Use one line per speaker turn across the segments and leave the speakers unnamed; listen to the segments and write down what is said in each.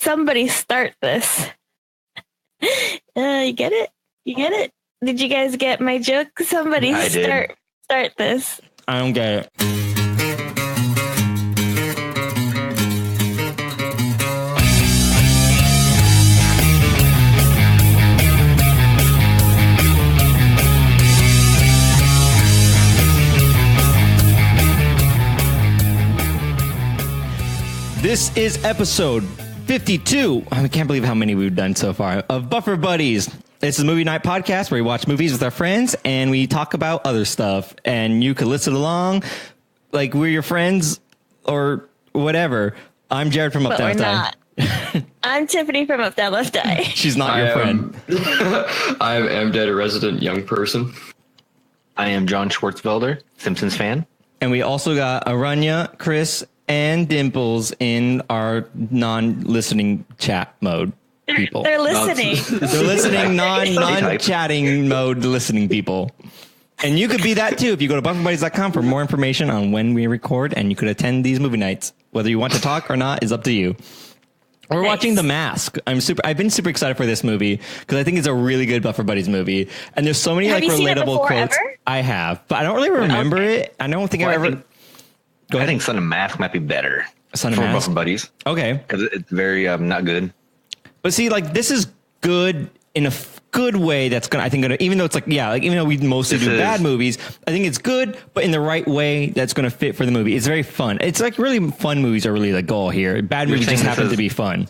Somebody start this. You get it? You get it? Did you guys get my joke? Somebody start this.
I don't get it. This is episode 52. I can't believe how many we've done so far of Buffer Buddies. It's a movie night podcast where we watch movies with our friends and we talk about other stuff. And you can listen along like we're your friends or whatever. I'm Jared from UpDownLeftDie.
I'm Tiffany from UpDownLeftDie.
She's not your friend.
I am Dead, a resident young person.
I am John Schwartzwelder, Simpsons fan.
And we also got Aranya, Chris, and Dimples in our non-listening chat mode people.
They're listening.
They're listening, non-chatting mode listening people. And you could be that too if you go to bufferbuddies.com for more information on when we record, and you could attend these movie nights. Whether you want to talk or not is up to you. We're watching The Mask. I've been super excited for this movie because I think it's a really good Buffer Buddies movie. And there's so many like relatable quotes. Ever? I have, but I don't really remember it. I don't think I've ever.
I think Son of Mask might be better
for Buffer
Buddies.
Okay.
Because it's very not good.
But see, like, this is good in a good way that's going to, even though it's like, even though we mostly do bad movies, I think it's good, but in the right way that's going to fit for the movie. It's very fun. It's like really fun movies are really the goal here. Bad movies just happen to be fun.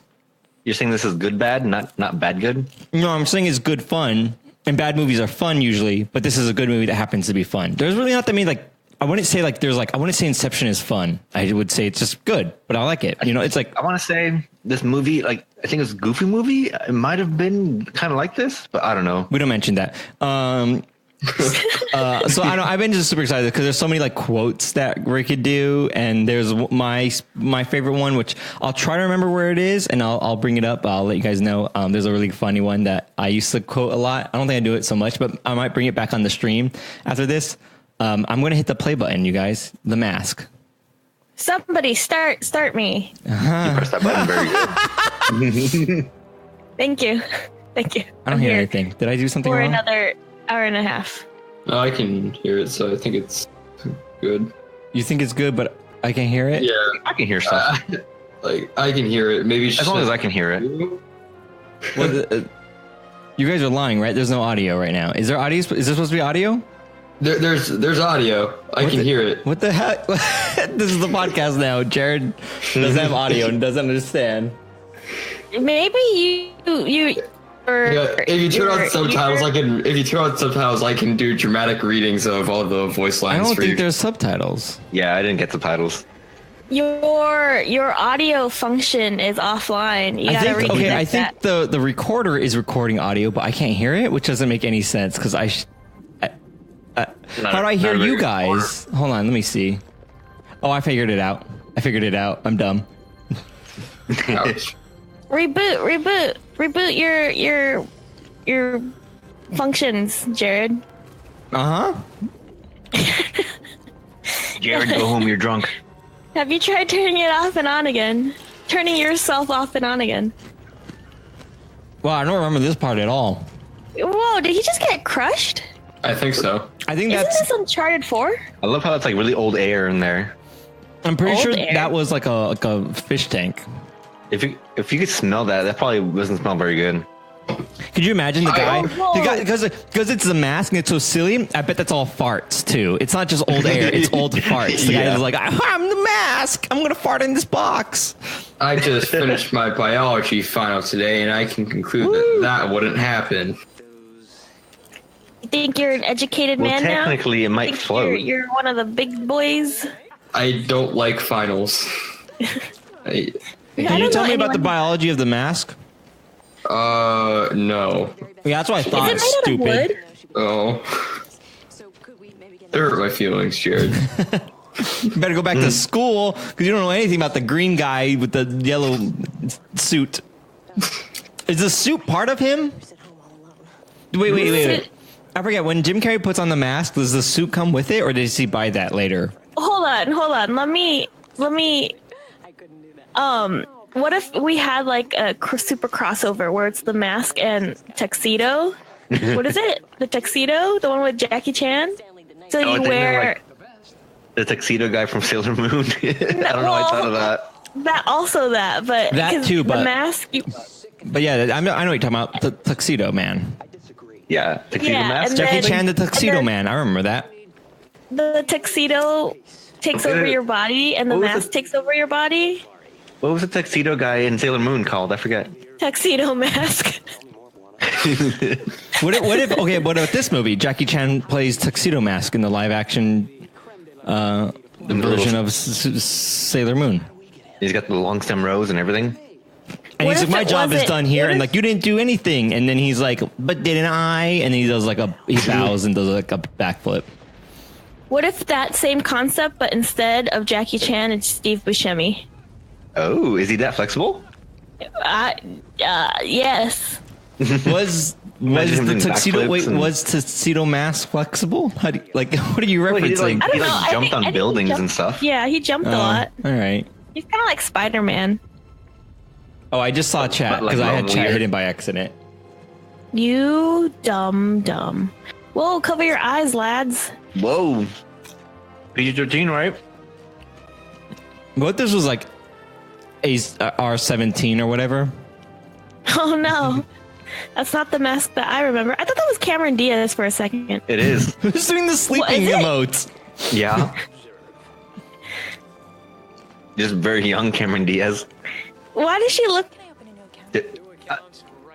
You're saying this is good bad, not bad good?
No, I'm saying it's good fun. And bad movies are fun usually, but this is a good movie that happens to be fun. There's really not that many, like, I wouldn't say I wouldn't say Inception is fun. I would say it's just good, but I like it. You know, it's like,
I want to say this movie, like, I think it's a Goofy movie. It might have been kind of like this, but I don't know.
We don't mention that. So I've been just super excited because there's so many like quotes that we could do. And there's my favorite one, which I'll try to remember where it is and I'll bring it up. I'll let you guys know. There's a really funny one that I used to quote a lot. I don't think I do it so much, but I might bring it back on the stream after this. I'm going to hit the play button, you guys. The Mask.
Somebody start me.
Uh-huh. You pressed that button very good.
Thank you.
I don't hear anything. Did I do something
wrong?
For
another hour and a half.
No, I can hear it, so I think it's good.
You think it's good, but I can't hear it?
Yeah.
I can hear stuff.
I can hear it. Maybe
as long as I can hear it.
Well, you guys are lying, right? There's no audio right now. Is there audio? Is there supposed to be audio?
There's audio. I can hear it.
What the heck? This is the podcast now. Jared doesn't have audio and doesn't understand.
Maybe you.
If you turn on subtitles, I can do dramatic readings of all the voice lines.
I don't think there's subtitles.
Yeah, I didn't get subtitles.
Your audio function is offline. You gotta reconnect that.
I think the recorder is recording audio, but I can't hear it, which doesn't make any sense because how do I hear you guys? Hold on, let me see. Oh, I figured it out. I'm dumb.
Ouch.
Reboot your functions, Jared.
Jared, go home. You're drunk.
Have you tried turning it off and on again? Turning yourself off and on again?
Well, I don't remember this part at all.
Whoa! Did he just get crushed?
I think so.
I think
Isn't this Uncharted 4?
I love how it's like really old air in there.
I'm pretty sure that was like a fish tank.
If you could smell that probably doesn't smell very good.
Could you imagine the guy because it's The Mask and it's so silly? I bet that's all farts too. It's not just old air; it's old farts. The guy is like, "I'm The Mask. I'm gonna fart in this box."
I just finished my biology final today, and I can conclude that wouldn't happen.
You think you're an educated man now?
Technically, it might float.
You're one of the big boys.
I don't like finals.
Can you tell me about the biology of The Mask?
No.
Yeah, that's what I thought.
Is it made out of wood?
Oh. That hurt my feelings, Jared.
You better go back to school because you don't know anything about the green guy with the yellow suit. Is the suit part of him? Wait. I forget, when Jim Carrey puts on the mask, does the suit come with it, or does he buy that later?
Hold on. Let me What if we had like a super crossover where it's the mask and tuxedo? What is it? The tuxedo? The one with Jackie Chan? So you wear...
the tuxedo guy from Sailor Moon. I don't know why I thought of that.
But
that too, but
the mask.
But yeah, I know what you're talking about. The tuxedo man.
Yeah, tuxedo mask.
Jackie Chan, the tuxedo man. I remember that.
The tuxedo takes over your body, and the mask takes over your body.
What was the tuxedo guy in Sailor Moon called? I forget.
Tuxedo mask.
What if this movie, Jackie Chan plays Tuxedo Mask in the live action version of Sailor Moon?
He's got the long stem rose and everything.
And he's like, my job is done here, and like, you didn't do anything. And then he's like, but didn't I? And he does like he bows and does like a backflip.
What if that same concept, but instead of Jackie Chan, it's Steve Buscemi?
Oh, is he that flexible?
Yes.
Was the tuxedo was Tuxedo Mask flexible? What are you referencing?
He jumped on buildings and stuff.
Yeah, he jumped a lot.
All right.
He's kind of like Spider-Man.
Oh, I just saw chat because I had chat hidden by accident.
You dumb. Whoa, cover your eyes, lads.
Whoa. PG-13, right?
What this was like R17 or whatever?
Oh no. That's not the mask that I remember. I thought that was Cameron Diaz for a second.
It is.
Who's doing the sleeping emotes?
Yeah. Just very young Cameron Diaz.
Why does she look...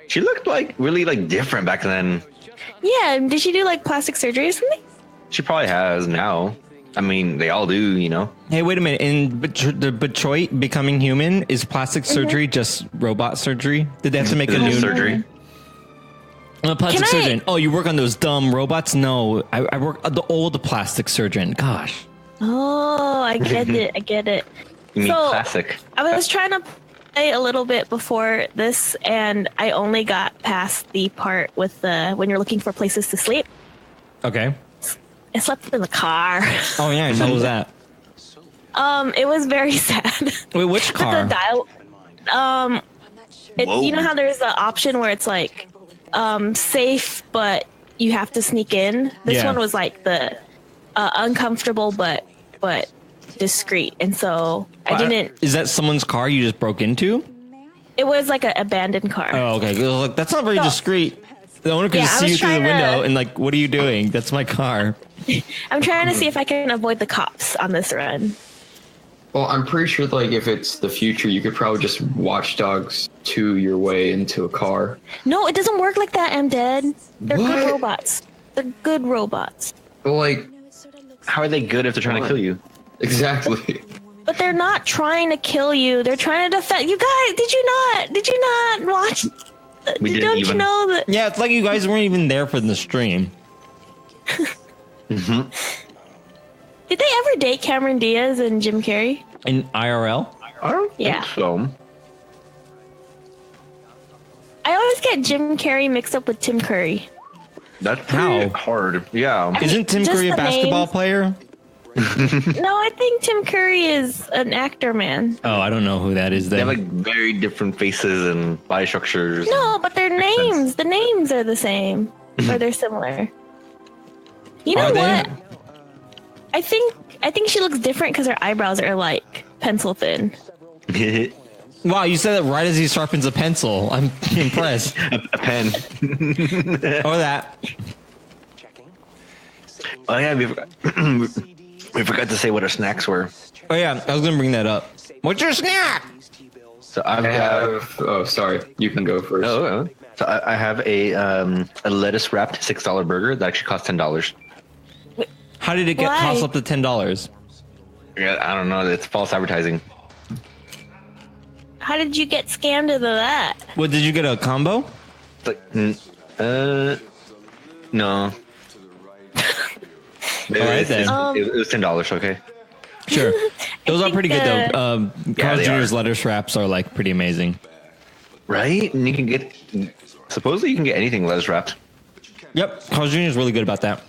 She looked like really like different back then.
Yeah, did she do like plastic surgery or something?
She probably has now. I mean, they all do, you know.
Hey, wait a minute. In Detroit, Becoming Human, is plastic surgery just robot surgery? Did they have to make a new
surgery?
I'm a plastic surgeon. Oh, you work on those dumb robots? No, I work the old plastic surgeon. Gosh.
Oh, I get it.
You mean classic?
I was trying to play a little bit before this, and I only got past the part with when you're looking for places to sleep.
Okay.
I slept in the car.
Oh yeah, how was that?
It was very sad.
Wait, which car?
You know how there's the option where it's like safe, but you have to sneak in. This one was like the uncomfortable, but discreet, and so I didn't.
Is that someone's car you just broke into?
It was like an abandoned car.
Oh, okay. Like, that's not very discreet. The owner could just see you through the window and like, what are you doing? That's my car.
I'm trying to see if I can avoid the cops on this run.
Well, I'm pretty sure like if it's the future, you could probably just Watch Dogs 2 your way into a car.
No, it doesn't work like that, I'm dead. They're good robots. They're good robots.
But like,
how are they good if they're trying to kill you?
Exactly.
But they're not trying to kill you. They're trying to defend you guys. Did you not watch? Don't you know that?
Yeah, it's like you guys weren't even there for the stream.
Mm-hmm.
Did they ever date Cameron Diaz and Jim Carrey?
In IRL?
I don't think so.
I always get Jim Carrey mixed up with Tim Curry.
That's pretty hard. Yeah.
Isn't Tim Curry a basketball player?
No, I think Tim Curry is an actor, man.
Oh, I don't know who that is then.
They have like very different faces and body structures.
No, but their names, the names are the same. Or they're similar. You know what? I think she looks different because her eyebrows are like pencil thin.
Wow, you said that right as he sharpens a pencil. I'm impressed.
a pen.
Or that.
Oh yeah, we forgot to say what our snacks were.
Oh yeah, I was gonna bring that up. What's your snack?
So I have.
Oh, sorry. You can go first.
So I have a lettuce wrapped $6 burger that actually costs $10.
How did it cost up to $10?
Yeah, I don't know. It's false advertising.
How did you get scammed into that?
What, did you get a combo?
It's like, no.
Alright then.
It was $10, okay?
Sure. Those are pretty good though. Carl's Jr.'s lettuce wraps are like pretty amazing.
Right? And you can get, supposedly you can get anything lettuce wrapped.
Yep. Carl's Jr. is really good about that.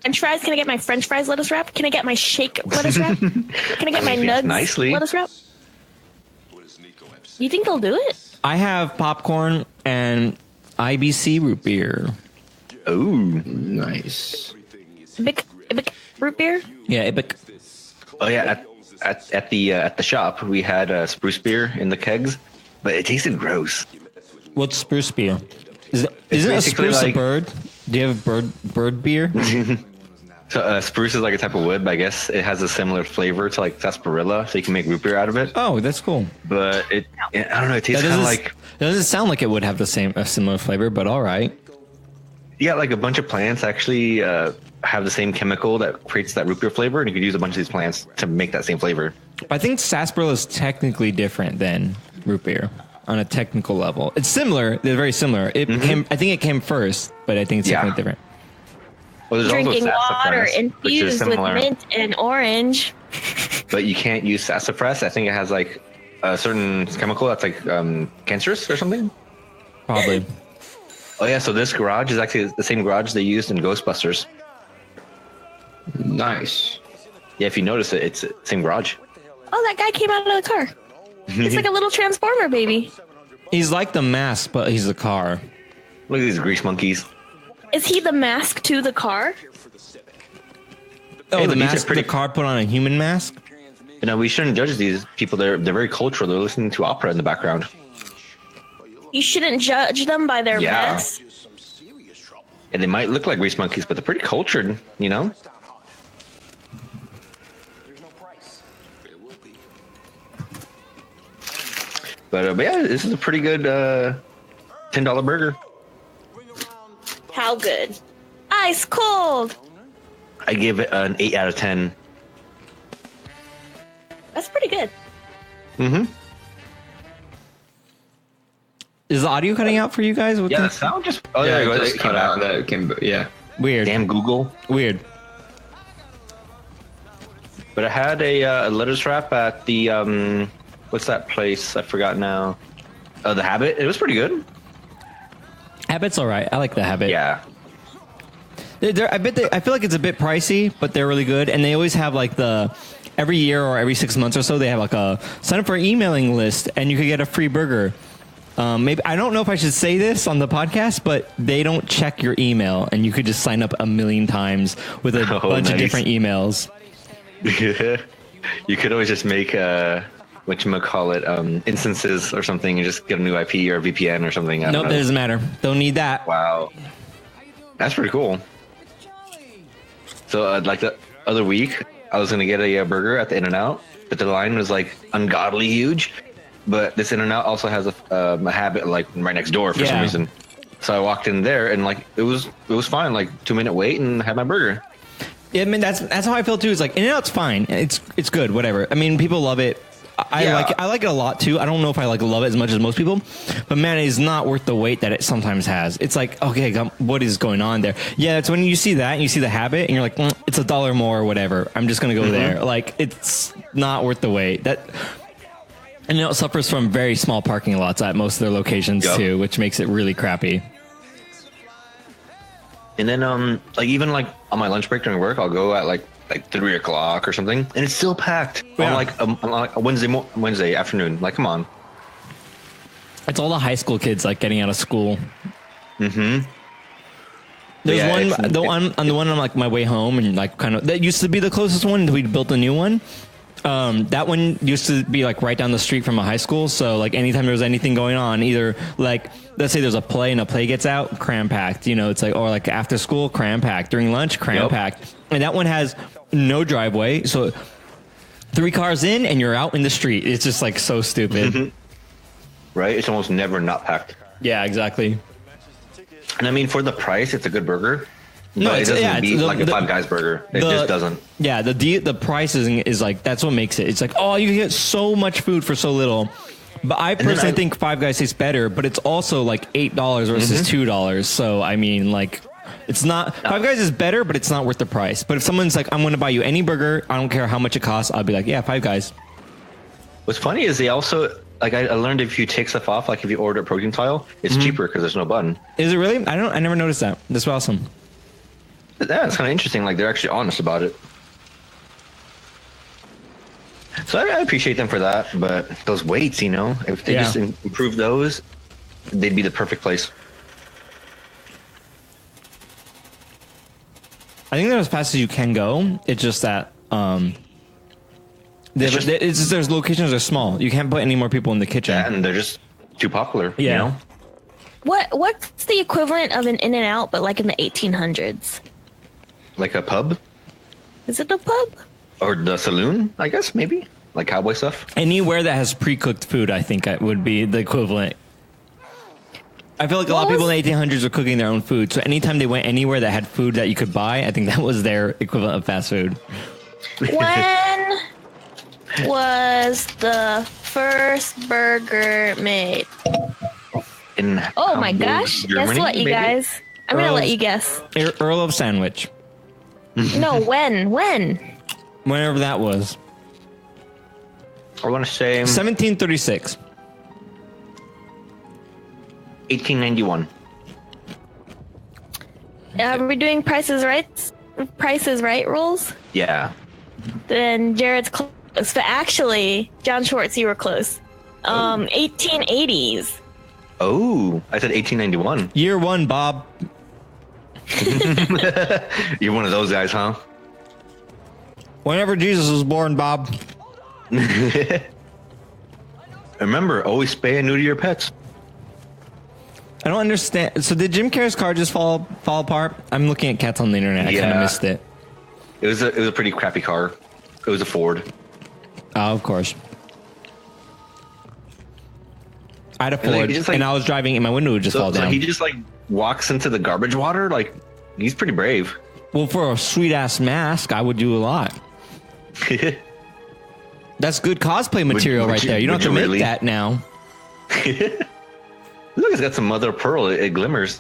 French fries? Can I get my French fries lettuce wrap? Can I get my shake lettuce wrap? Can I get my nugs lettuce wrap? You think they'll do it?
I have popcorn and IBC root beer.
Oh, nice.
Epic root beer?
Yeah, epic.
Oh yeah, at the shop we had spruce beer in the kegs, but it tasted gross.
What's spruce beer? Isn't a spruce a bird? Do you have bird beer?
So spruce is like a type of wood, but I guess it has a similar flavor to like sarsaparilla, so you can make root beer out of it.
Oh, that's cool.
But I don't know, it tastes kind of like.
It doesn't sound like it would have a similar flavor, but all right.
Yeah, like a bunch of plants actually have the same chemical that creates that root beer flavor, and you could use a bunch of these plants to make that same flavor.
I think sarsaparilla is technically different than root beer on a technical level. It's similar. They're very similar. I think it came first, but I think it's definitely different.
Well, there's
Drinking
also
water
sassafras,
infused with mint and orange.
But you can't use sassafras. I think it has like a certain chemical that's like cancerous or something.
Probably.
Oh yeah, so this garage is actually the same garage they used in Ghostbusters.
Nice.
Yeah, if you notice it, it's the same garage.
Oh, that guy came out of the car. It's like a little transformer baby.
He's like the mask, but he's the car.
Look at these grease monkeys.
Is he the mask to the car?
Oh,
Hey,
the
look, these are
mask,
pretty-
the car put on a human mask?
You know, we shouldn't judge these people. They're very cultural. They're listening to opera in the background.
You shouldn't judge them by their
Yeah.
mess.
And they might look like grease monkeys, but they're pretty cultured, you know? But yeah, this is a pretty good $10 burger.
How good? Ice cold.
I give it an 8 out of 10.
That's pretty good.
Mm-hmm.
Is the audio cutting out for you guys? What
Yeah,
the-
the sound just... Oh,
Yeah,
yeah,
it
it
just cut out. That came, yeah.
Weird.
Damn Google.
Weird.
But I had a lettuce wrap at the... what's that place? I forgot now. Oh, The Habit. It was pretty good.
Habit's all right. I like the Habit.
Yeah.
I feel like it's a bit pricey, but they're really good. And they always have like every year or every 6 months or so, they have like a sign up for an emailing list and you could get a free burger. Maybe I don't know if I should say this on the podcast, but they don't check your email and you could just sign up a million times with a bunch of different emails.
You could always just make whatchamacallit, instances or something and just get a new IP or a VPN or something.
Nope, it doesn't matter. Don't need that.
Wow. That's pretty cool. So like the other week, I was going to get a burger at the In-N-Out, but the line was like ungodly huge. But this In-N-Out also has a Habit like right next door for some reason. So I walked in there and like it was fine, like 2-minute wait and had my burger.
Yeah, I mean that's how I feel too. It's like In-N-Out's fine. It's good, whatever. I mean, people love it. I like it a lot too. I don't know if I love it as much as most people, but man, it is not worth the wait that it sometimes has. It's like, okay, what is going on there? Yeah, it's when you see that and you see the Habit and you're like, it's $1 more or whatever. I'm just gonna go there. Like, it's not worth the wait. And it suffers from very small parking lots at most of their locations too, which makes it really crappy.
And then like even like on my lunch break during work, I'll go at like 3 o'clock or something, and it's still packed on like a Wednesday afternoon. Like, come on.
It's all the high school kids like getting out of school.
Mm-hmm.
There's the one on like my way home, and like kind of that used to be the closest one. We built a new one. That one used to be like right down the street from a high school. So like anytime there was anything going on, either like let's say there's a play and a play gets out, cram packed. You know, it's like, or like after school, cram packed. During lunch, cram packed. And that one has no driveway, so 3 cars in and you're out in the street. It's just like so stupid.
Right? It's almost never not packed.
Yeah, exactly.
And I mean, for the price, it's a good burger.
No,
but
it's
it doesn't beat like a Five Guys burger. It just doesn't.
Yeah, the price is like, that's what makes it. It's like, oh, you get so much food for so little. But I personally think Five Guys tastes better, but it's also like $8 versus $2. So I mean, like, it's not Five Guys is better, but it's not worth the price. But if someone's like, I'm going to buy you any burger, I don't care how much it costs, I'll be like, yeah, Five Guys.
What's funny is they also like I learned if you take stuff off, like if you order a protein tile, it's cheaper because there's no bun.
Is it really? I never noticed that. That's awesome.
Yeah, it's kind of interesting. Like they're actually honest about it. So I appreciate them for that, but those weights, you know, if they just improve those, they'd be the perfect place.
I think they're as fast as you can go. It's just that there's locations that are small. You can't put any more people in the kitchen.
Yeah, and they're just too popular. Yeah. You know?
What's the equivalent of an In-N-Out, but like in the 1800s?
Like a pub?
Is it a pub?
Or the saloon, I guess, maybe? Like cowboy stuff?
Anywhere that has pre-cooked food, I think would be the equivalent. I feel like a lot of people in the 1800s were cooking their own food. So anytime they went anywhere that had food that you could buy, I think that was their equivalent of fast food.
When was the first burger made? Oh my gosh.
Germany,
guess what, you
maybe?
guys? I'm going to let you guess.
Earl of Sandwich.
No, when?
Whenever that was.
I want to say
1736.
1891.
Are we doing Prices Right rules?
Yeah.
Then Jared's close. But actually, John Schwartz, you were close. 1880s.
Oh, I said 1891.
Year one, Bob.
You're one of those guys, huh?
Whenever Jesus was born, Bob.
Remember, always spay and neuter your pets.
I don't understand. So did Jim Carrey's car just fall apart? I'm looking at cats on the internet. I kind of missed it.
It was a pretty crappy car. It was a Ford.
Oh, of course. I had a Ford, and I was driving, and my window would just fall down.
So he just like walks into the garbage water. Like, he's pretty brave.
Well, for a sweet ass mask, I would do a lot. That's good cosplay material right there. You don't have to make that now.
Look, it's got some mother of pearl. It glimmers.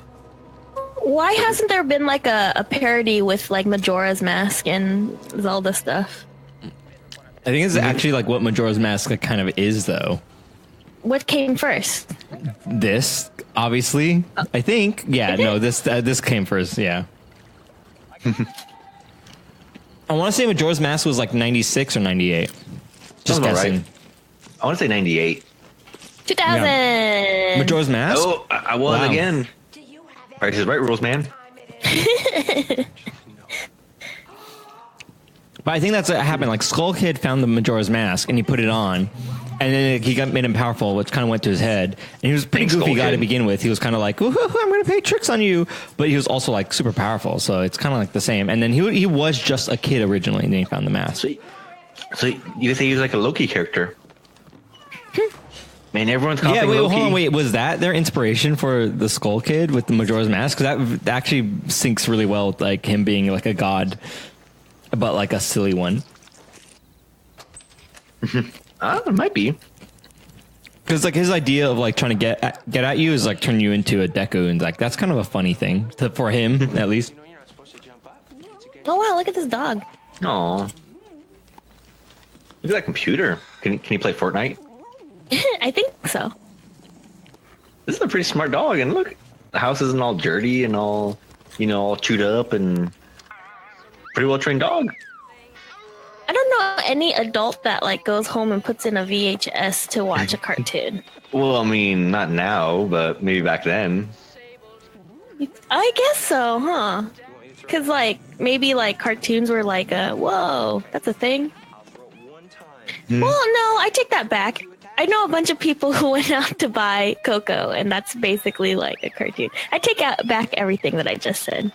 Why hasn't there been like a parody with like Majora's Mask and Zelda stuff?
I think it's actually like what Majora's Mask kind of is, though.
What came first?
This, obviously. I think. Yeah, no, this came first, yeah. I want to say Majora's Mask was like 96 or 98. Just guessing. Right.
I want to say 98.
2000. Yeah.
Majora's Mask?
Oh, I won again. Price is Right rules, man.
But I think that's what happened. Like, Skull Kid found the Majora's Mask, and he put it on. And then he made him powerful, which kind of went to his head. And he was a pretty goofy guy to begin with. He was kind of like, I'm going to play tricks on you. But he was also, like, super powerful. So it's kind of like the same. And then he was just a kid originally, and then he found the mask.
So you say he was like a Loki character. Man, everyone's copying Loki.
Hold on, wait. Was that their inspiration for the Skull Kid with the Majora's Mask? Because that actually syncs really well with, like, him being, like, a god. But, like, a silly one.
It might be.
Because, like, his idea of, like, trying to get at you is, like, turn you into a Deku. And, like, that's kind of a funny thing for him, at least.
Oh, wow. Look at this dog.
Aw. Look at that computer. Can you play Fortnite?
I think so.
This is a pretty smart dog. And look, the house isn't all dirty and all, all chewed up and pretty well trained dog.
I don't know any adult that like goes home and puts in a VHS to watch a cartoon.
Well, I mean, not now, but maybe back then.
I guess so, huh? Because like maybe like cartoons were like whoa, that's a thing. Well, no, I take that back. I know a bunch of people who went out to buy Coco, and that's basically like a cartoon. I take back everything that I just said.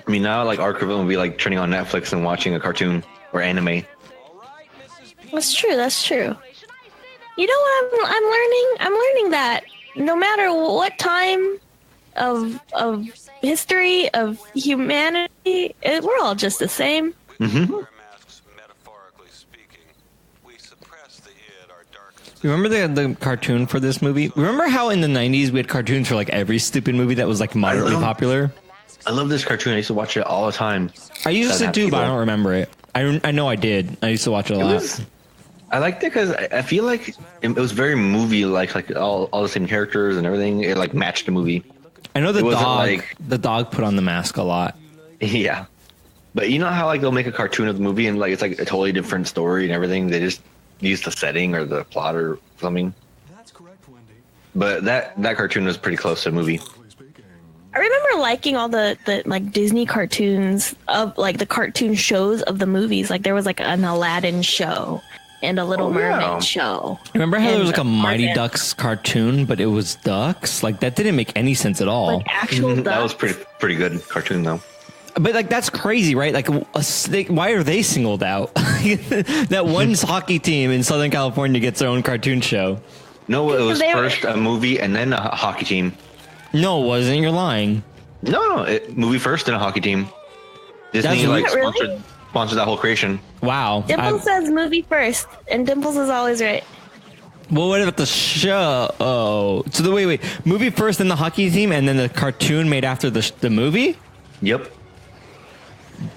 I mean, now like our equivalent would be like turning on Netflix and watching a cartoon or anime.
That's true. That's true. You know what I'm learning? I'm learning that no matter what time of history of humanity, we're all just the same.
Mm-hmm. Remember the cartoon for this movie? Remember how in the 90s we had cartoons for like every stupid movie that was like moderately popular?
I love this cartoon. I used to watch it all the time.
I used to too, but I don't remember it. I know I did. I used to watch it a lot.
I liked it because I feel like it was very movie-like all the same characters and everything. It like matched the movie.
I know the dog put on the mask a lot.
Yeah. But you know how like they'll make a cartoon of the movie and like it's like a totally different story and everything. They just use the setting or the plot or something. That's correct, Wendy. But that cartoon was pretty close to the movie.
I remember liking all the like Disney cartoons of like the cartoon shows of the movies. Like there was like an Aladdin show and a Little Mermaid show.
Remember how there was like a Mighty Ducks cartoon, but it was ducks? Like that didn't make any sense at all.
Like actual ducks.
That was pretty good cartoon though.
But like that's crazy, right? Like, why are they singled out? That one hockey team in Southern California gets their own cartoon show.
No, it was first a movie and then a hockey team.
No, it wasn't. You're lying.
No, movie first and a hockey team. Disney like sponsored that whole creation.
Wow.
Dimples says movie first, and Dimples is always right.
Well, what about the show? Oh, so wait, movie first, then the hockey team, and then the cartoon made after the movie.
Yep.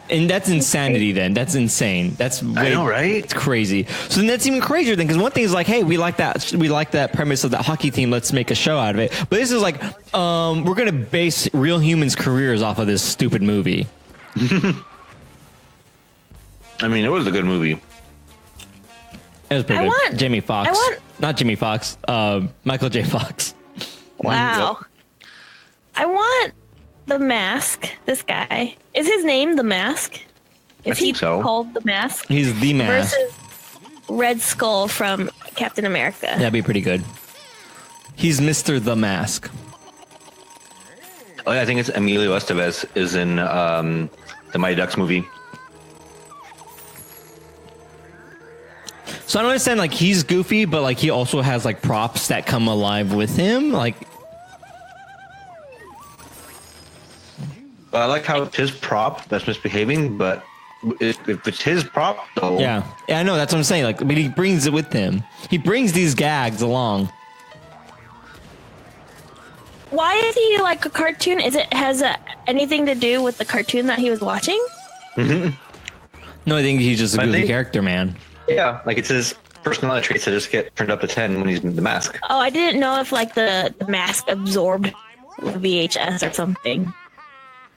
And that's insanity. Then that's insane. I know, right? It's crazy. So then that's even crazier then, because one thing is like, hey, we like that premise of that hockey team. Let's make a show out of it. But this is like, we're gonna base real humans' careers off of this stupid movie.
I mean, it was a good movie.
It was pretty good. Jamie Foxx, not Jimmy Fox. Michael J. Fox.
Wow. Yep. I want The Mask. This guy. Is his name The Mask? Is he called The Mask?
He's The Mask.
Versus Red Skull from Captain America.
That'd be pretty good. He's Mr. The Mask.
Oh yeah, I think it's Emilio Estevez is in the Mighty Ducks movie.
So I don't understand, like, he's goofy, but like he also has like props that come alive with him. Like,
I like how it's his prop that's misbehaving, but if it's his prop, though.
Yeah, I know, that's what I'm saying. Like, but he brings it with him. He brings these gags along.
Why is he like a cartoon? Has anything to do with the cartoon that he was watching?
Mm-hmm. No, I think he's just a goofy character, man.
Yeah, like it's his personality traits that just get turned up to 10 when he's in the mask.
Oh, I didn't know if like the mask absorbed the VHS or something.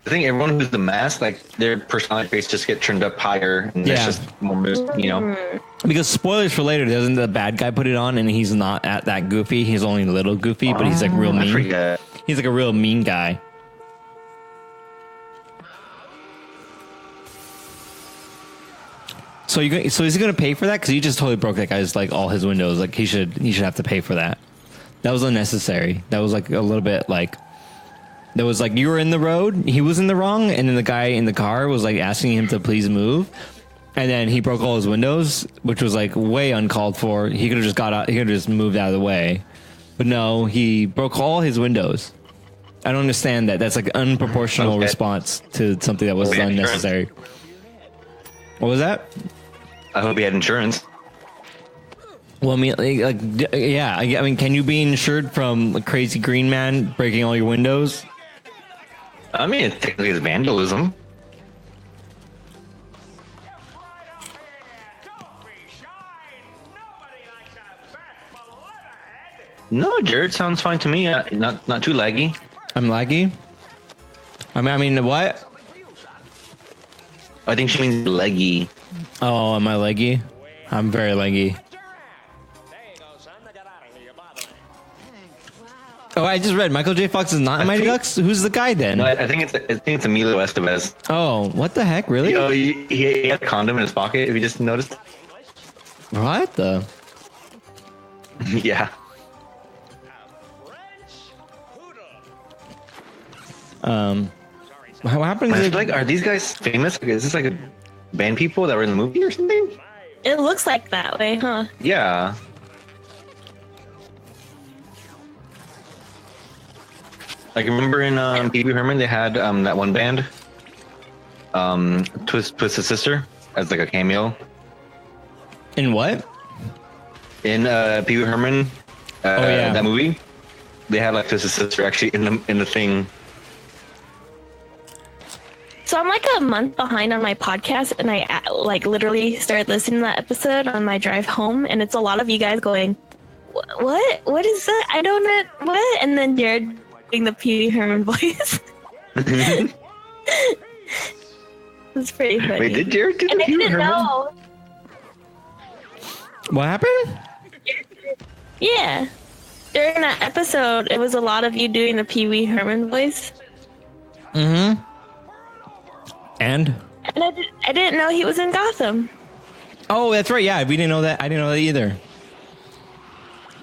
I think everyone who's the mask, like their personality traits just get turned up higher, and there's just more, you know.
Because spoilers for later, doesn't the bad guy put it on, and he's not that goofy. He's only a little goofy, but he's like real mean. He's like a real mean guy. So is he gonna pay for that? Because he just totally broke that guy's like all his windows. Like he should have to pay for that. That was unnecessary. That was like a little bit like. That was like, you were in the road, he was in the wrong, and then the guy in the car was like asking him to please move, and then he broke all his windows, which was like way uncalled for. He could have just got out, he could have just moved out of the way, but no, he broke all his windows. I don't understand that. That's like an unproportional response to something that was unnecessary. What was that?
I hope he had insurance.
Well, I mean, yeah. I mean, can you be insured from a crazy green man breaking all your windows?
I mean, it technically is vandalism. No, Jared sounds fine to me. Not too laggy.
I'm laggy? I mean, what?
I think she means leggy.
Oh, am I leggy? I'm very leggy. Oh, I just read Michael J. Fox is not in Mighty Ducks. Who's the guy then?
No, I think it's Emilio Estevez.
Oh, what the heck? Really?
He had a condom in his pocket. If you just noticed.
What the?
Yeah.
What happened?
Like, are these guys famous? Is this like a band people that were in the movie or something?
It looks like that way, huh?
Yeah. Like, remember in Pee Wee Herman, they had that one band, Twisted Sister, as like a cameo.
In what?
In Pee Wee Herman, that movie, they had like Twisted Sister actually in the thing.
So I'm like a month behind on my podcast, and I like literally started listening to that episode on my drive home, and it's a lot of you guys going, "What is that? I don't know what." And then Jared doing the Pee Wee Herman voice. was pretty funny.
Wait, did Jared do
And
the
I
Pee Wee
didn't
Herman?
know.
What happened?
Yeah. During that episode, it was a lot of you doing the Pee Wee Herman voice.
Mm-hmm. And
I didn't know he was in Gotham.
oh, that's right. Yeah, we didn't know that. I didn't know that either.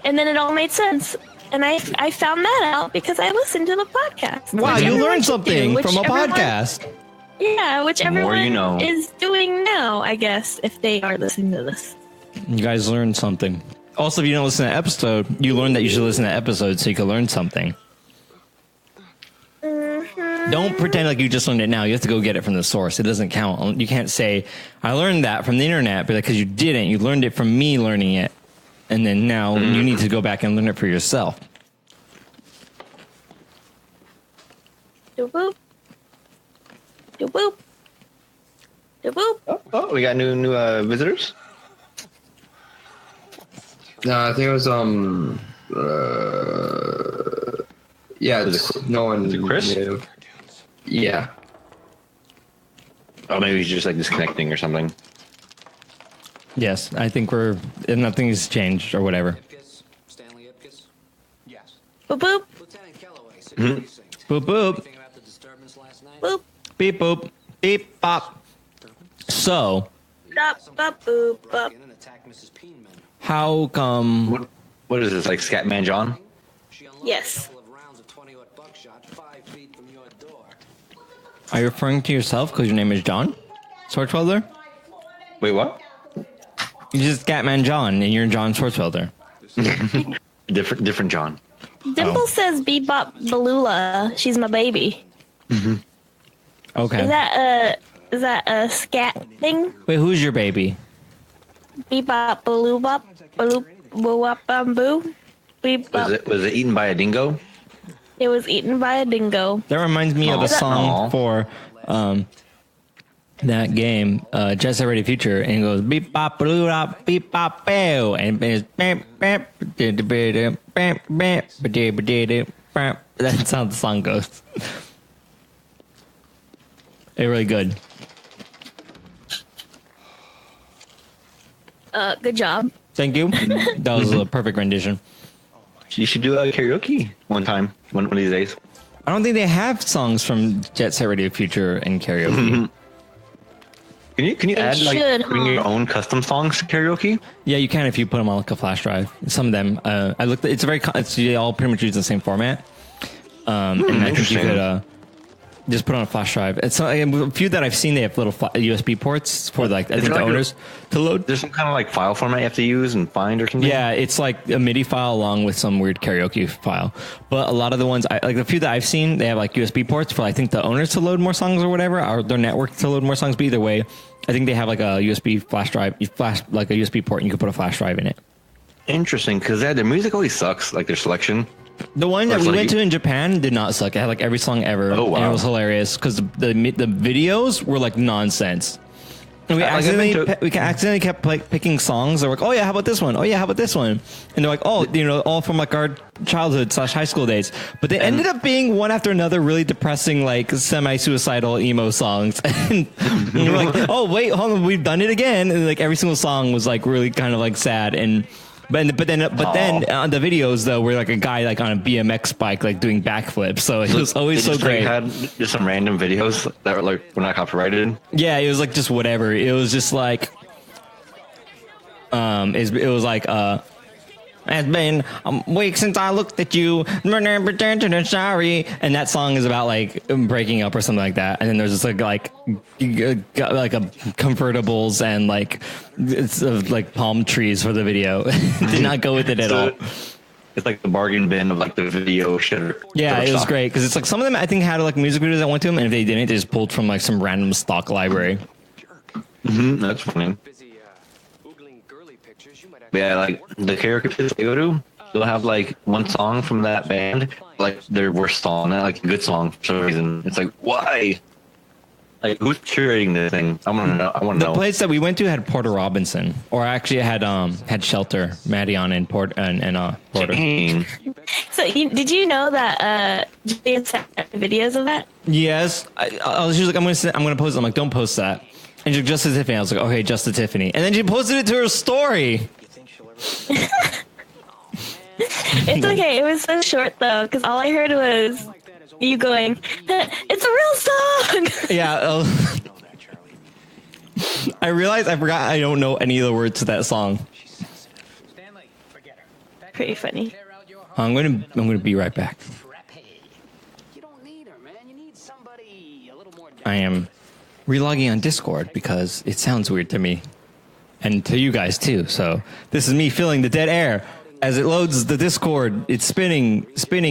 And then it all made sense. And I found that out because I listened to the podcast.
Wow,
Which
you
everyone
learned
should do,
something
which
from a
everyone-
podcast.
Yeah, which
The more
everyone
you know.
is doing now, I guess, if they are listening to this.
You guys learned something. Also, if you don't listen to the episode, you learned that you should listen to the episode so you can learn something.
Mm-hmm.
Don't pretend like you just learned it now. You have to go get it from the source. It doesn't count. You can't say, I learned that from the internet, but because you didn't. You learned it from me learning it. And then now you need to go back and learn it for yourself.
Do-boop. Do-boop. Do-boop.
Oh, we got new visitors.
No, I think it was yeah, no one.
Was it Chris?
Knew. Yeah.
Oh, maybe he's just like disconnecting or something.
Yes, I think nothing's changed or whatever.
Stanley Ipkiss? Yes.
Boop-boop.
Lieutenant Kellaway,
Boop, boop.
Anything about the disturbance last night?
Boop.
Beep, boop. Beep, bop. So,
Bop, bop, boop, bop.
And attack Mrs. Peenman.
how come...
What is this, like Scatman John?
She unloaded
Yes.
a couple of rounds of 20-aught buckshot 5 feet from your door.
Are you referring to yourself because your name is John? Swartzwelder?
Wait, what?
You're just Scatman John, and you're John Swartzwelder.
Different John.
Dimple says Bebop Balula. She's my baby.
Okay.
Is that a scat thing?
Wait, who's your baby?
Bebop Baloo-bop. Baloo-boo-wop-bum-boo. Bebop.
Was it eaten by a dingo?
It was eaten by a dingo.
That reminds me of a song
Aw.
for that game, Jet Set Radio Future, and it goes beep bop blue up beep bop bow, and it's bam bam bam bam bam. That's how the song goes. It's really good.
Good job.
Thank you. That was a perfect rendition.
You should do a karaoke one time, one of these days.
I don't think they have songs from Jet Set Radio Future in karaoke.
Can you add like
should,
bring your
huh?
own custom songs to karaoke?
Yeah, you can if you put them on like a flash drive. Some of them, I looked. They all pretty much use the same format. And I think you could just put on a flash drive. It's a few that I've seen. They have little USB ports for like I think the owners to load.
There's some kind of like file format you have to use and find or something.
Yeah, it's like a MIDI file along with some weird karaoke file. But a lot of the ones, like the few that I've seen, they have like USB ports for I think the owners to load more songs or whatever, or their network to load more songs. But either way, I think they have like a USB flash drive, like a USB port, and you can put a flash drive in it.
Interesting, because their music always sucks, like their selection.
The one that
It's
we
like-
went to in Japan did not suck. It had like every song ever.
Oh, wow.
And it was hilarious because the videos were like nonsense. And we
Like, I've been
accidentally kept like picking songs. They're like, oh yeah, how about this one? Oh yeah, how about this one? And they're like, oh, all from like our childhood / high school days. But they ended up being one after another really depressing, like semi-suicidal emo songs. And we're like, oh wait, hold on, we've done it again. And like every single song was like really kind of like sad and. But then on the videos though, we're like a guy like on a BMX bike like doing backflips, so it was always so
They just,
great.
Like, had just some random videos that were not copyrighted.
Yeah, it was like just whatever. It was just like, it was like it's been a week since I looked at you. Sorry, and that song is about like breaking up or something like that. And then there's just like a convertibles and like it's like palm trees for the video. Did not go with it at all.
It's like the bargain bin of like the video shitter.
Yeah, it was
stock.
great because it's like some of them I think had like music videos that went to them, and if they didn't, they just pulled from like some random stock library.
That's funny.
Busy oogling girly pictures. You might
But yeah, like the karaoke place they go to, they'll have like one song from that band, like their worst song, not like a good song for some reason. It's like, why? Like, who's curating this thing? I want to know. I want to
The
know.
place that we went to had Porter Robinson, or actually it had Shelter, Madion, and Porter.
Dang.
So did you know that Julian sent videos of that?
Yes, I was just like, I'm gonna post it. I'm like, don't post that. And she's like, just to Tiffany. I was like, okay, just to Tiffany. And then she posted it to her story.
It's okay. It was so short though, because all I heard was you going, "It's a real song."
Yeah. I realized I forgot I don't know any of the words to that song.
Pretty funny.
I'm gonna be right back. I am relogging on Discord because it sounds weird to me, and to you guys too. So this is me filling the dead air as it loads the Discord. It's spinning.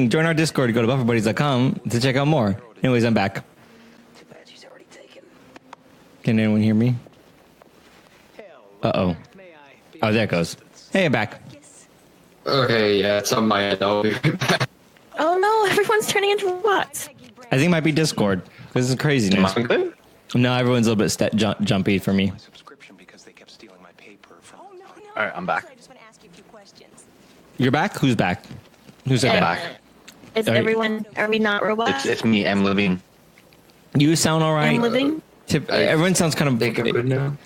Join our Discord. Go to bufferbuddies.com to check out more. Anyways, I'm back. Can anyone hear me? Uh-oh. Oh, there it goes. Hey, I'm back.
Okay, yeah, it's on my end. I'll be right back.
Oh no! Everyone's turning into robots.
I think it might be Discord. This is craziness. No, everyone's a little bit jumpy for me.
All right, I'm back.
You're back? Who's back? Who's
Yeah.
back?
Is
Are you-
everyone? Are we not robots?
It's me. I'm living.
You sound all right.
I'm living.
Everyone sounds kind
I think I'm good
of...
now.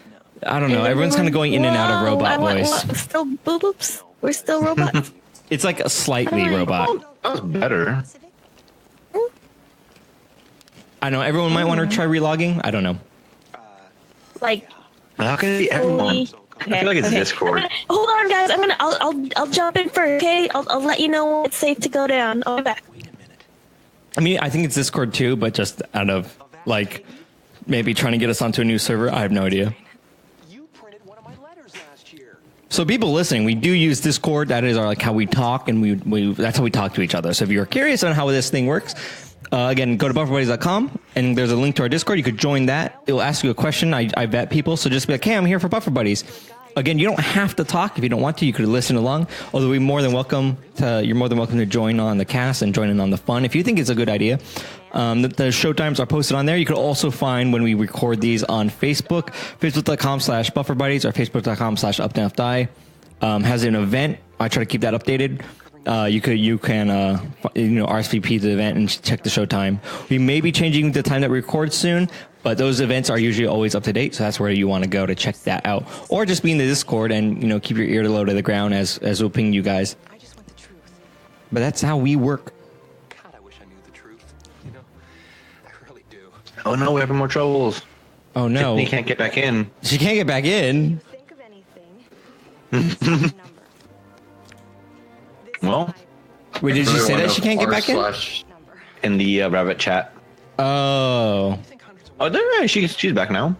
I don't know. Everyone's kind of going in and out of robot voice.
Still boops. We're still robots.
It's like a slightly robot.
That was better.
I know. Everyone might want to try relogging. I don't know.
Like
How can it be everyone?
Okay,
I feel like it's
okay.
Discord.
Hold on, guys. I'll jump in first. Okay, I'll let you know when it's safe to go down. I'll be back.
I mean, I think it's Discord too, but just out of like maybe trying to get us onto a new server. I have no idea. So people listening, we do use Discord. That is our like how we talk, and we that's how we talk to each other. So if you're curious on how this thing works, again, go to bufferbuddies.com, and there's a link to our Discord. You could join that. It will ask you a question. I vet people, so just be like, hey, I'm here for Buffer Buddies. Again, you don't have to talk if you don't want to. You could listen along. Although you're more than welcome to join on the cast and join in on the fun if you think it's a good idea. The show times are posted on there. You could also find when we record these on Facebook, facebook.com/bufferbuddies or facebook.com/UpDownLeftDie. Has an event. I try to keep that updated. You can RSVP to the event and check the show time. We may be changing the time that we record soon, but those events are usually always up to date, so that's where you want to go to check that out. Or just be in the Discord and keep your ear low to the ground as we'll ping you guys. But that's how we work.
God, I wish I knew the truth. I really do.
Oh no, we're having more troubles.
Oh no,
Tiffany can't get back in.
she can't get back in.
Think of anything.
Well,
Wait, did you say that she can't get back in?
Number.
in the rabbit chat.
Oh,
Oh, there. She's back now.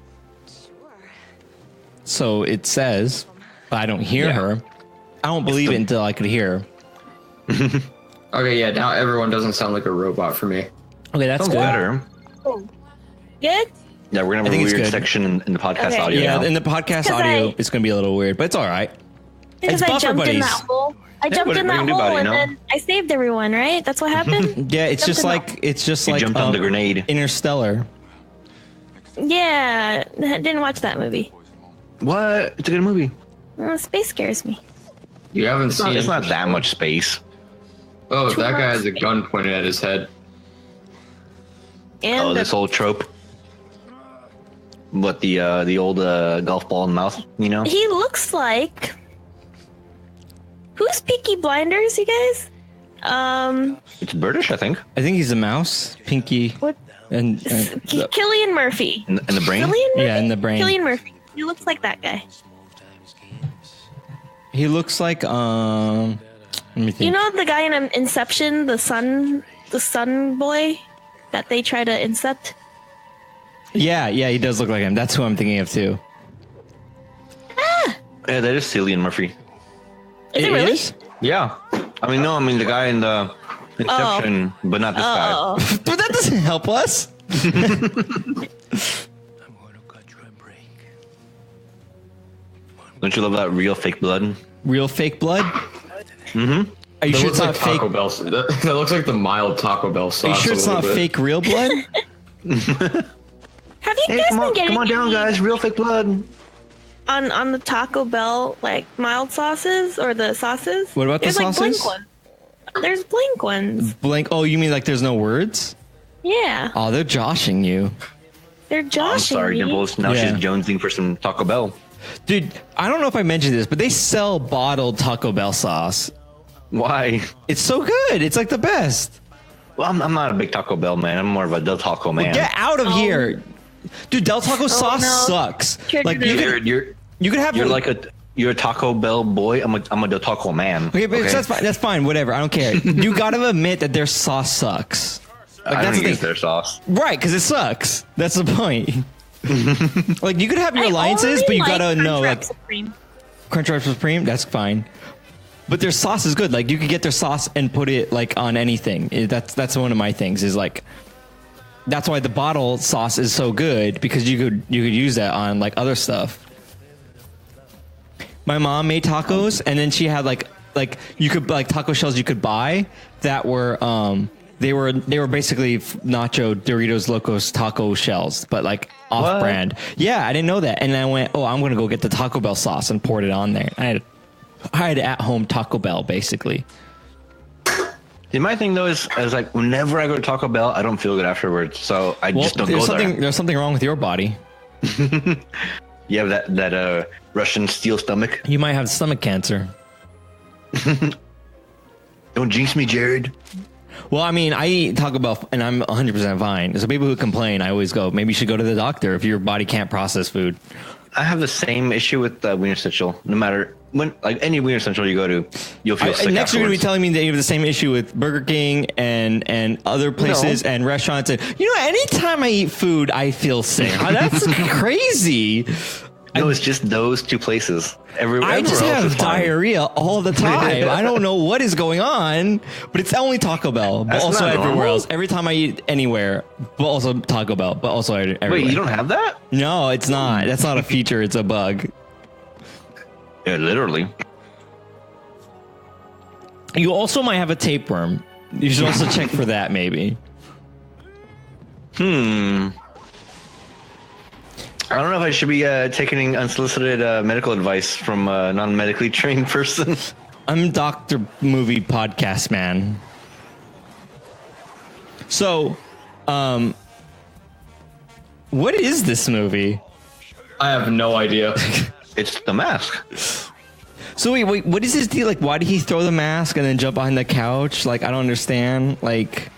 so it says, but I don't hear
Yeah.
her. I don't believe it until I could hear her.
Okay, yeah, now everyone doesn't sound like a robot for me.
Okay, that's
Sounds
good.
better.
Good.
Yeah, we're gonna
I
have a
think it's
weird
good.
section in the podcast
Okay.
audio.
Yeah,
now.
in the podcast
Because
audio,
I-
it's going to be a little weird, but it's all right.
Because
It's
I
Buffer
jumped in
Buddies.
that hole. I jumped
what
in
are you
that
gonna do
hole
about it,
and
you know?
then I saved everyone. Right? That's what happened.
Yeah, it's just
Jumped in
like
You jumped on the grenade.
Interstellar.
Yeah, I didn't watch that movie.
What? It's a good movie.
Space scares me.
You haven't
It's not,
seen
it's not that much space.
Oh,
Too
that guy
much
has a gun pointed at his head.
And
Oh, this old trope. What the old golf ball in the mouth? You know.
he looks like. Who's Peaky Blinders, you guys?
It's British, I think.
I think he's a mouse, Pinky,
What?
and
Killian Murphy.
In the brain.
Killian Murphy?
yeah, in the brain.
Killian Murphy. He looks like that guy.
He looks like let me think.
You know the guy in Inception, the sun boy that they try to incept?
Yeah, he does look like him. That's who I'm thinking of too.
Yeah, that is Cillian Murphy.
Is it really?
is?
Yeah. I mean the guy in the Inception, but not this guy.
Oh.
But that doesn't help us.
Don't you love that real fake blood?
Real fake blood?
Mm-hmm.
Are you
That
sure
looks
it's
like
not fake?
Taco Bell. That looks like the mild Taco Bell sauce.
Are you sure
a
it's
little
not
bit.
fake real blood?
Have you
Hey,
guys
come
been
on,
getting
come on down,
any
guys. Real fake blood.
on the Taco Bell like mild sauces or the sauces?
What about the
There's like
sauces?
Blink ones. There's Blink ones.
Blank. Oh, you mean like there's no words?
Yeah,
Oh, they're joshing you.
they're joshing
I'm sorry,
me.
Dimples. Now
Yeah.
she's jonesing for some Taco Bell.
Dude, I don't know if I mentioned this, but they sell bottled Taco Bell sauce.
Why?
It's so good. It's like the best.
Well, I'm not a big Taco Bell man. I'm more of a Del Taco man.
Get out of
Oh.
here. Dude, Del Taco sauce
no.
sucks.
You're
Like
doing
you could have
You're a Taco Bell boy. I'm a Del Taco man.
Okay, but that's fine. That's fine. Whatever. I don't care. You gotta admit that their sauce sucks. Like
I
that's
don't
the
use
thing.
their sauce.
Right, because it sucks. That's the point. Like you could have your
I
alliances,
only
but you
like
gotta know
Crunchwrap
like
Supreme.
Crunchwrap Supreme. That's fine. But their sauce is good. Like you could get their sauce and put it like on anything. That's one of my things. Is like that's why the bottle sauce is so good because you could use that on like other stuff. My mom made tacos, and then she had like you could like taco shells you could buy that were they were basically nacho Doritos Locos taco shells, but like off brand. Yeah, I didn't know that, and I went, oh, I'm gonna go get the Taco Bell sauce and poured it on there. I had at home Taco Bell basically.
See, my thing though is like whenever I go to Taco Bell, I don't feel good afterwards, so I just don't go there.
There's something wrong with your body.
You have that Russian steel stomach.
You might have stomach cancer.
Don't jinx me, Jared.
Well, I mean, I eat Taco Bell and I'm 100% fine. So people who complain, I always go, maybe you should go to the doctor if your body can't process food.
I have the same issue with Wiener Schnitzel. No matter when, like any Wiener Schnitzel you go to, you'll feel sick
Next you're going to be
afterwards.
telling me that you have the same issue with Burger King and other places and restaurants. And you know, anytime I eat food, I feel sick. That's crazy.
No, it's just those two places.
I just have diarrhea all the time. I don't know what is going on, but it's only Taco Bell, but
That's
also
not
everywhere
normal.
else. Every time I eat anywhere, but also Taco Bell, but also everywhere.
Wait, you don't have that?
No, it's not. That's not a feature. It's a bug.
Yeah, literally.
You also might have a tapeworm. You should also check for that, maybe.
I don't know if I should be taking unsolicited medical advice from a non-medically trained person.
I'm Dr. Movie Podcast Man. So, what is this movie?
I have no idea.
It's The Mask.
So wait, what is his deal? Like, why did he throw the mask and then jump behind the couch? Like, I don't understand. Like,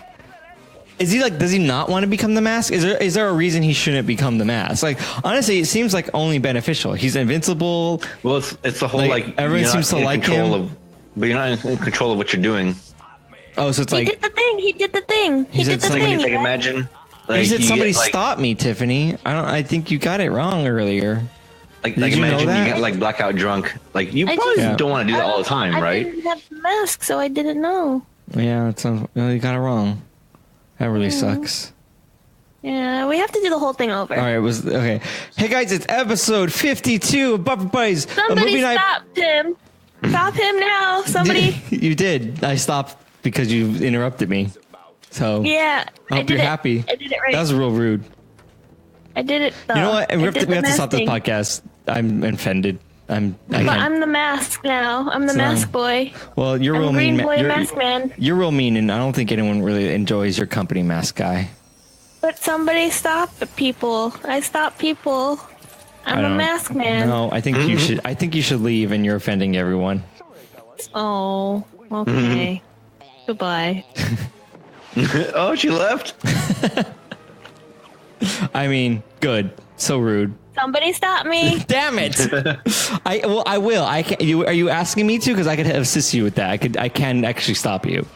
is he like, does he not want to become the Mask? Is there a reason he shouldn't become the Mask? Like, honestly, it seems like only beneficial. He's invincible.
Well, it's the whole like
everyone
you're
seems to
not in
like
control
him.
but you're not in control of what you're doing.
Oh, so it's
He
like
did the thing. He did the thing. He
He
did
said
the
something
thing.
Like
right?
imagine. Like,
you said
you
somebody
get, like,
stop me, Tiffany. I think you got it wrong earlier.
Like
Did you know
imagine
that?
you get like blackout drunk. Like you
I
probably
just-
don't want to do that all the time,
I
right?
didn't have the mask, so I didn't know.
Yeah, it sounds. You got it wrong. That really sucks.
Yeah, we have to do the whole thing over.
All right, it was okay. Hey guys, it's episode 52 of Buffer Buddies.
Somebody stop him. Stop him now. Somebody.
You did. I stopped because you interrupted me. So
Yeah.
I hope you're happy.
I did it right.
That was real rude.
I did it. Though.
You know what? We
I
have
did
to
the
stop this
mask thing.
podcast. I'm offended. I
But
can't.
I'm the mask now. I'm the
So-
mask boy.
Well, you're
I'm
real
Green
mean.
Boy Mask Man.
You're real mean, and I don't think anyone really enjoys your company, Mask Guy.
But somebody stop the people. I stop people.
I
I'm a
don't-
mask man.
No, I think you should. I think you should leave, and you're offending everyone.
Oh, okay. Goodbye.
Oh, she left.
I mean, good. So rude.
Somebody stop me.
Damn it! I will. I can. Are you asking me to? Because I could assist you with that. I can actually stop you.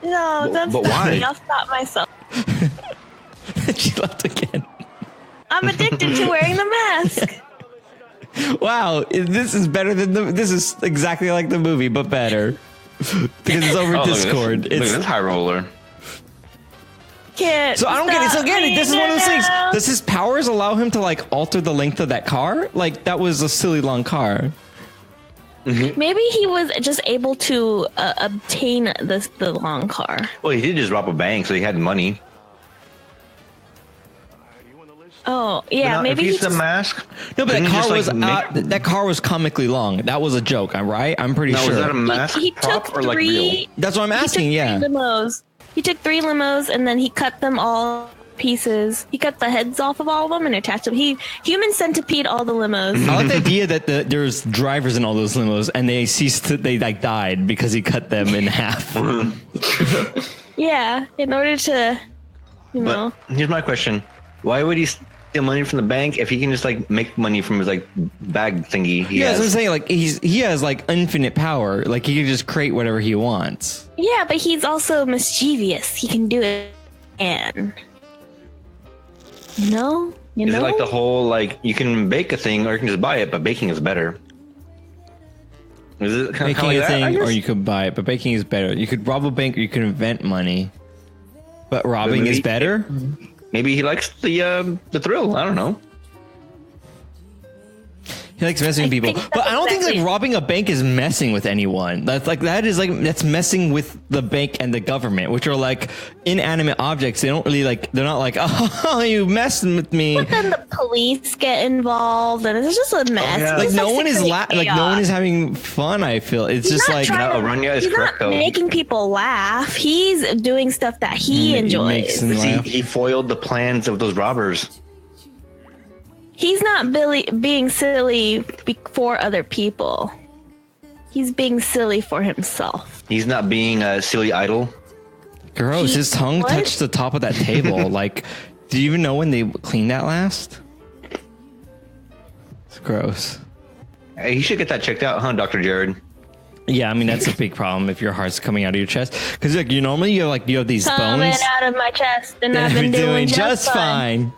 No, don't
but
stop
why?
me. I'll stop myself.
She left again.
I'm addicted to wearing the mask.
Wow, this is better than this is exactly like the movie, but better. Because it's over
Oh,
Discord.
Look at this high roller.
Can't
So I don't get it. So
stop
again,
me
this is one of those things.
now.
Does his powers allow him to like alter the length of that car? Like that was a silly long car.
Maybe he was just able to obtain the long car.
Well, he did just rob a bank, so he had money.
Oh yeah,
But
maybe
if
he
he's the
just,
mask.
No, but
couldn't
that
he
car
just,
was
make-
that car was comically long. That was a joke, right? I'm pretty
No,
sure.
was that a mask
he
prop
took
or like real?
three.
That's what I'm
He took
asking.
three
Yeah.
limos. He took 3 limos and then he cut them all pieces. He cut the heads off of all of them and attached them. He human centipede all the limos.
I like the idea that there's drivers in all those limos and they like died because he cut them in half.
Yeah, in order to, you know.
But here's my question: why would he steal money from the bank if he can just like make money from his like bag thingy?
Yeah, that's what I'm saying. Like he has like infinite power. Like he can just create whatever he wants.
Yeah, but he's also mischievous. He can do it. And you know.
Is it like the whole like you can bake a thing or you can just buy it, but baking is better? Is it kind of
Baking
like
a
that?
thing,
I guess?
or you could buy it, but baking is better. You could rob a bank, or you could invent money. But robbing
maybe-
is better.
Maybe he likes the thrill. I don't know.
He likes messing with people,
think
but
that's
I don't think like
exactly-
robbing a bank is messing with anyone. That's messing with the bank and the government, which are like inanimate objects. They don't really like. They're not like, oh, you messing with me.
But then the police get involed, and it's just a mess.
yeah.
It's
Like
just
no one is
secret
like no one is
chaos.
having fun. I feel it's
He's
just
not
like
trying
No,
to-
Rania is
he's
correct,
not
though.
making people laugh. He's doing stuff that he
It makes
enjoys.
him laugh.
He foiled the plans of those robbers.
He's not being silly for other people. He's being silly for himself.
He's not being a silly idol.
gross. His tongue
What?
touched the top of that table. Like, do you even know when they cleaned that last? It's gross.
Hey, he should get that checked out, huh, Dr. Jared?
Yeah, I mean that's a big problem if your heart's coming out of your chest because like you normally you have these
Coming
bones.
out of my chest, and I've
They're
been doing just
fine.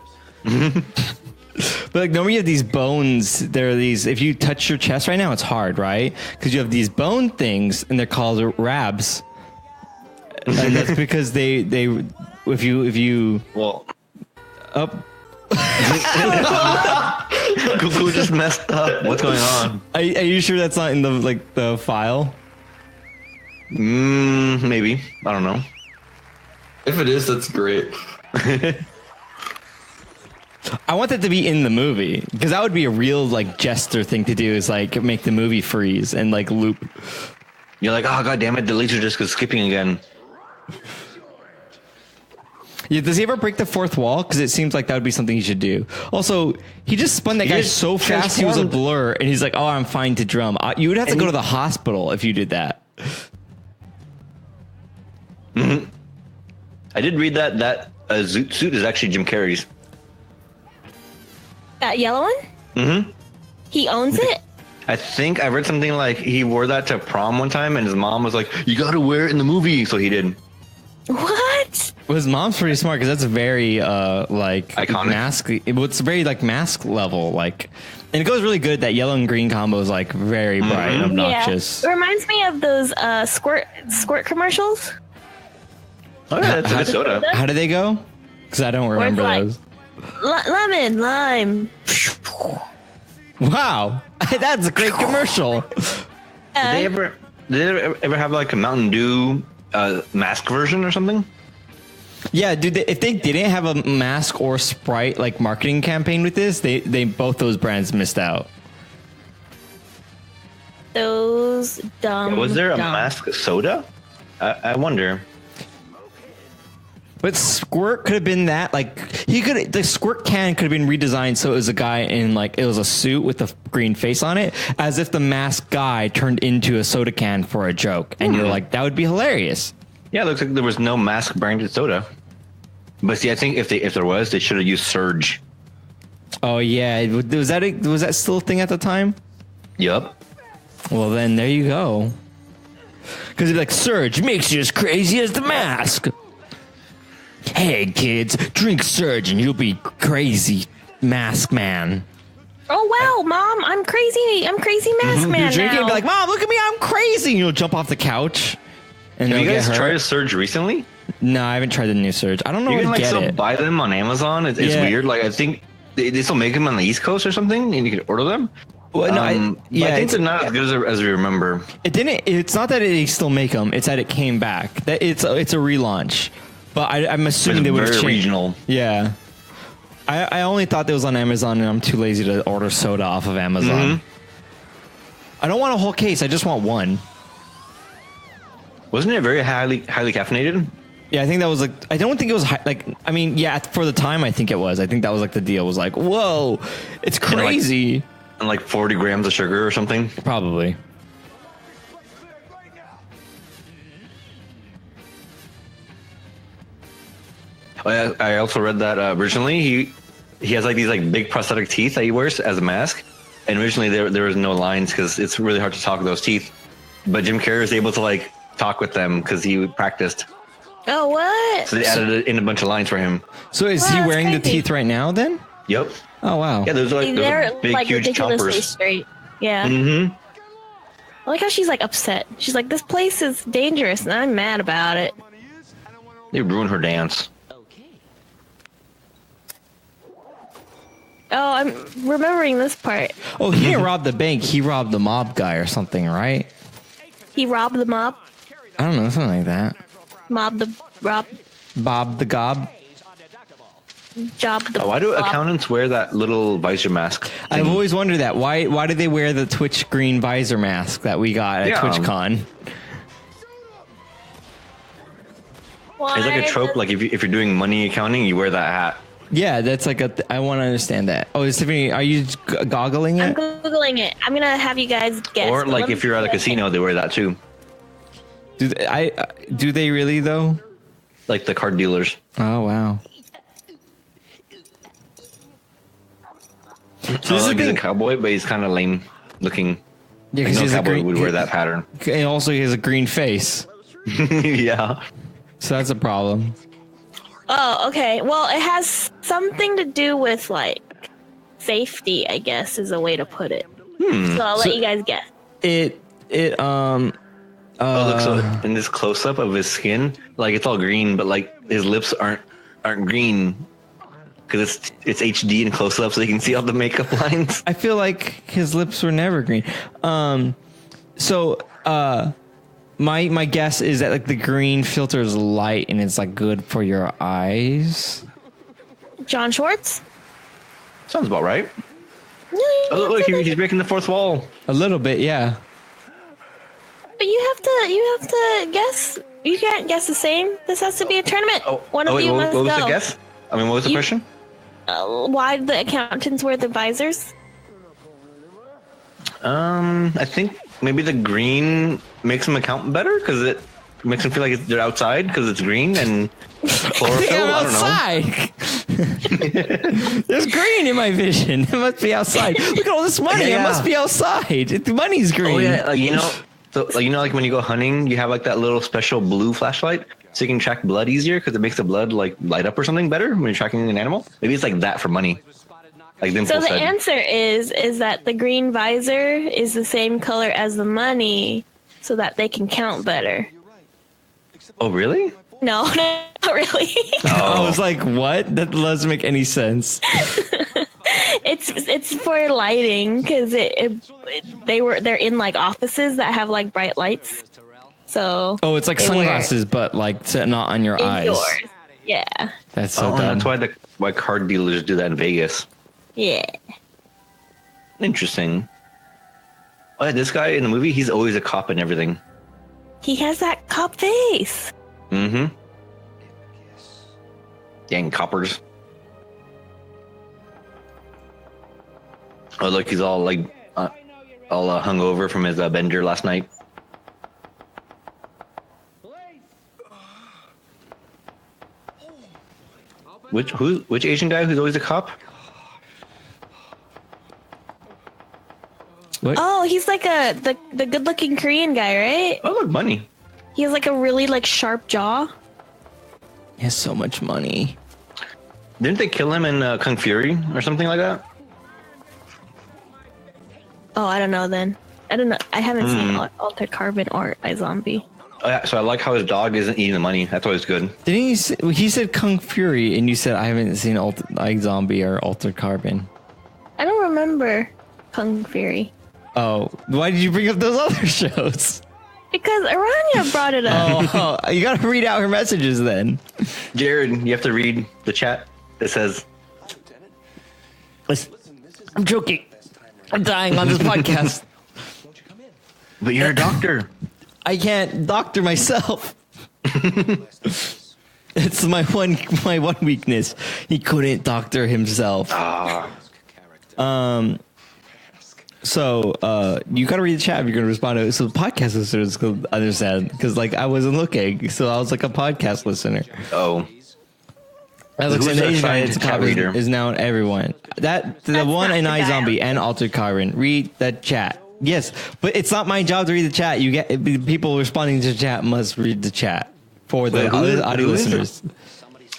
But like normally you have these bones. There are these. If you touch your chest right now, it's hard, right? Because you have these bone things, and they're called rabs. And that's because they if you
Well,
up.
Google just messed up. What's going on?
Are you sure that's not in the file?
Maybe. I don't know.
If it is, that's great.
I want that to be in the movie because that would be a real like jester thing to do is like make the movie freeze and like loop.
You're like, oh, god damn it, the laser disc is skipping again.
Yeah, does he ever break the fourth wall? Because it seems like that would be something he should do. Also, he just spun that
He
guy
just
so fast he was a
transformed.
blur, and he's like, "Oh, I'm fine to drum." You would have to go to the hospital if you did that.
I did read that zoot suit is actually Jim Carrey's.
That yellow one?
Mm-hmm.
He owns it?
I think I read something like he wore that to prom one time, and his mom was like, "You got to wear it in the movie," so he did.
What?
Well, his mom's pretty smart because that's very like
Iconic.
mask. It's very like mask level, like, and it goes really good. That yellow and green combo is like very bright and obnoxious.
Yeah. It reminds me of those squirt commercials.
Oh, yeah, that's a good soda.
How do they go? Because I don't remember
like-
those.
Lemon, lime.
Wow, that's a great commercial.
Did they ever have like a Mountain Dew mask version or something?
Yeah, dude. If they didn't have a mask or Sprite like marketing campaign with this, they both those brands missed out.
Those dumb.
Was there a
dumb.
mask soda? I wonder.
But Squirt could have been that. Like the Squirt can could have been redesigned so it was a guy in like it was a suit with a green face on it, as if the masked guy turned into a soda can for a joke, and you're like, that would be hilarious.
Yeah, it looks like there was no mask branded soda. But see, I think if there was, they should have used Surge.
Oh yeah, was that still a thing at the time?
Yup.
Well then, there you go. Because like Surge makes you as crazy as the mask. Hey kids, drink Surge and you'll be crazy, mask man.
Oh wow, Mom, I'm crazy. I'm crazy mask man
You're drinking
now.
and be like, Mom, look at me, I'm crazy. And you'll jump off the couch. And
Have you
you'll
guys
get hurt.
tried Surge recently?
No, I haven't tried the new Surge. I don't know
You
where
can
to
like
get
still
it.
buy them on Amazon. It's
Yeah.
weird. Like I think they still make them on the East Coast or something, and you can order them.
Well, no,
But I think
it's-
they're not as good as we remember.
It didn't. It's not that they still make them. It's that it came back. That it's a relaunch. But I'm assuming
It's
they would have
very
changed.
regional.
Yeah. I only thought that was on Amazon, and I'm too lazy to order soda off of Amazon. I don't want a whole case. I just want one.
Wasn't it very highly caffeinated?
Yeah, I think that was like. I don't think it was I mean, yeah, for the time, I think it was. I think that was like the deal. Was like, whoa, it's crazy.
And like 40 grams of sugar or something.
Probably.
I also read that originally he has like these like big prosthetic teeth that he wears as a mask, and originally there was no lines because it's really hard to talk with those teeth. But Jim Carrey was able to like talk with them because he practiced.
Oh, what?
So they added in a bunch of lines for him.
So is he wearing the teeth right now then?
Yep.
Oh wow.
Yeah, they're
Big, like,
huge
ridiculously
chompers.
straight. Yeah.
Mm-hmm.
I like how she's like upset. She's like, this place is dangerous, and I'm mad about it.
They ruined her dance.
Oh, I'm remembering this part.
Oh, he didn't rob the bank. He robbed the mob guy or something, right?
He robbed the mob.
I don't know, something like that.
Rob.
Bob the Gob.
Job the.
Why do
Bob.
accountants wear that little visor mask?
I've always wondered that. Why do they wear the Twitch green visor mask that we got at TwitchCon?
It's like a trope. Like if you're doing money accounting, you wear that hat.
Yeah, that's like I want to understand that. Oh, Tiffany, are you goggling
I'm
it?
googling it. I'm gonna have you guys guess.
Or like if you're at a casino, they wear that too.
Do they really though?
Like the card dealers.
Oh wow.
So like he's a cowboy, but he's kind of lame looking.
Yeah,
like
because
no
he's a
cowboy
green.
would wear that pattern.
And also, he has a green face,
Yeah.
so that's a problem.
Oh, okay. Well, it has something to do with like safety, I guess, is a way to put it. So I'll let you guys guess.
Oh, look! So in this close up of his skin, like it's all green, but like his lips aren't green because it's HD and close up, so you can see all the makeup lines.
I feel like his lips were never green. My guess is that like the green filter is light and it's like good for your eyes.
John Schwartz?
Sounds about right.
No,
Oh, look, he's breaking the fourth wall.
A little bit, yeah.
but you have to guess. You can't guess the same. This has to be a tournament. One of you must
what was
go.
the guess? I mean, what was the question?
Why the accountants wear the visors?
I think maybe the green makes them account better because it makes them feel like they're outside because it's green and chlorophyll. I don't know.
Outside. There's green in my vision. It must be outside. Look at all this money.
Yeah.
It must be outside. The money's green.
Oh yeah, like when you go hunting, you have like that little special blue flashlight, so you can track blood easier because it makes the blood like light up or something better when you're tracking an animal. Maybe it's like that for money. Like
So the answer is that the green visor is the same color as the money, so that they can count better.
Oh really?
No, not really.
I was like, what? That doesn't make any sense.
It's for lighting because they're in like offices that have like bright lights. So
Oh, it's like sunglasses, but like not on your eyes.
indoors. Yeah.
That's so dumb.
That's why card dealers do that in Vegas.
Yeah.
Interesting. Oh, yeah, this guy in the movie, he's always a cop and everything.
He has that cop face.
Mm-hmm. Dang coppers. Oh, look, he's all like, all hungover from his bender last night. Which Asian guy who's always a cop?
What?
Oh, he's like the good-looking Korean guy, right?
Oh, look, money.
He has like a really like sharp jaw.
He has so much money.
Didn't they kill him in Kung Fury or something like that?
Oh, I don't know then. I don't know. I haven't seen Altered Carbon or iZombie.
Oh, yeah, so I like how his dog isn't eating the money. That's always good.
Didn't he said Kung Fury, and you said I haven't seen iZombie or Altered Carbon.
I don't remember Kung Fury.
Oh, why did you bring up those other shows?
Because Aranya brought it up.
Oh, you gotta read out her messages then.
Jared, you have to read the chat. It says,
I'm joking. I'm dying on this podcast.
But you're a doctor.
I can't doctor myself. It's my one weakness. He couldn't doctor himself. So you gotta read the chat if you're gonna respond to it. So the podcast listeners could understand, because like I wasn't looking, so I was like a podcast listener.
Oh.
Alex and Asian is now everyone. The one in iZombie and Altered Carbon. Read the chat. Yes, but it's not my job to read the chat. You get people responding to the chat must read the chat for the audio listeners.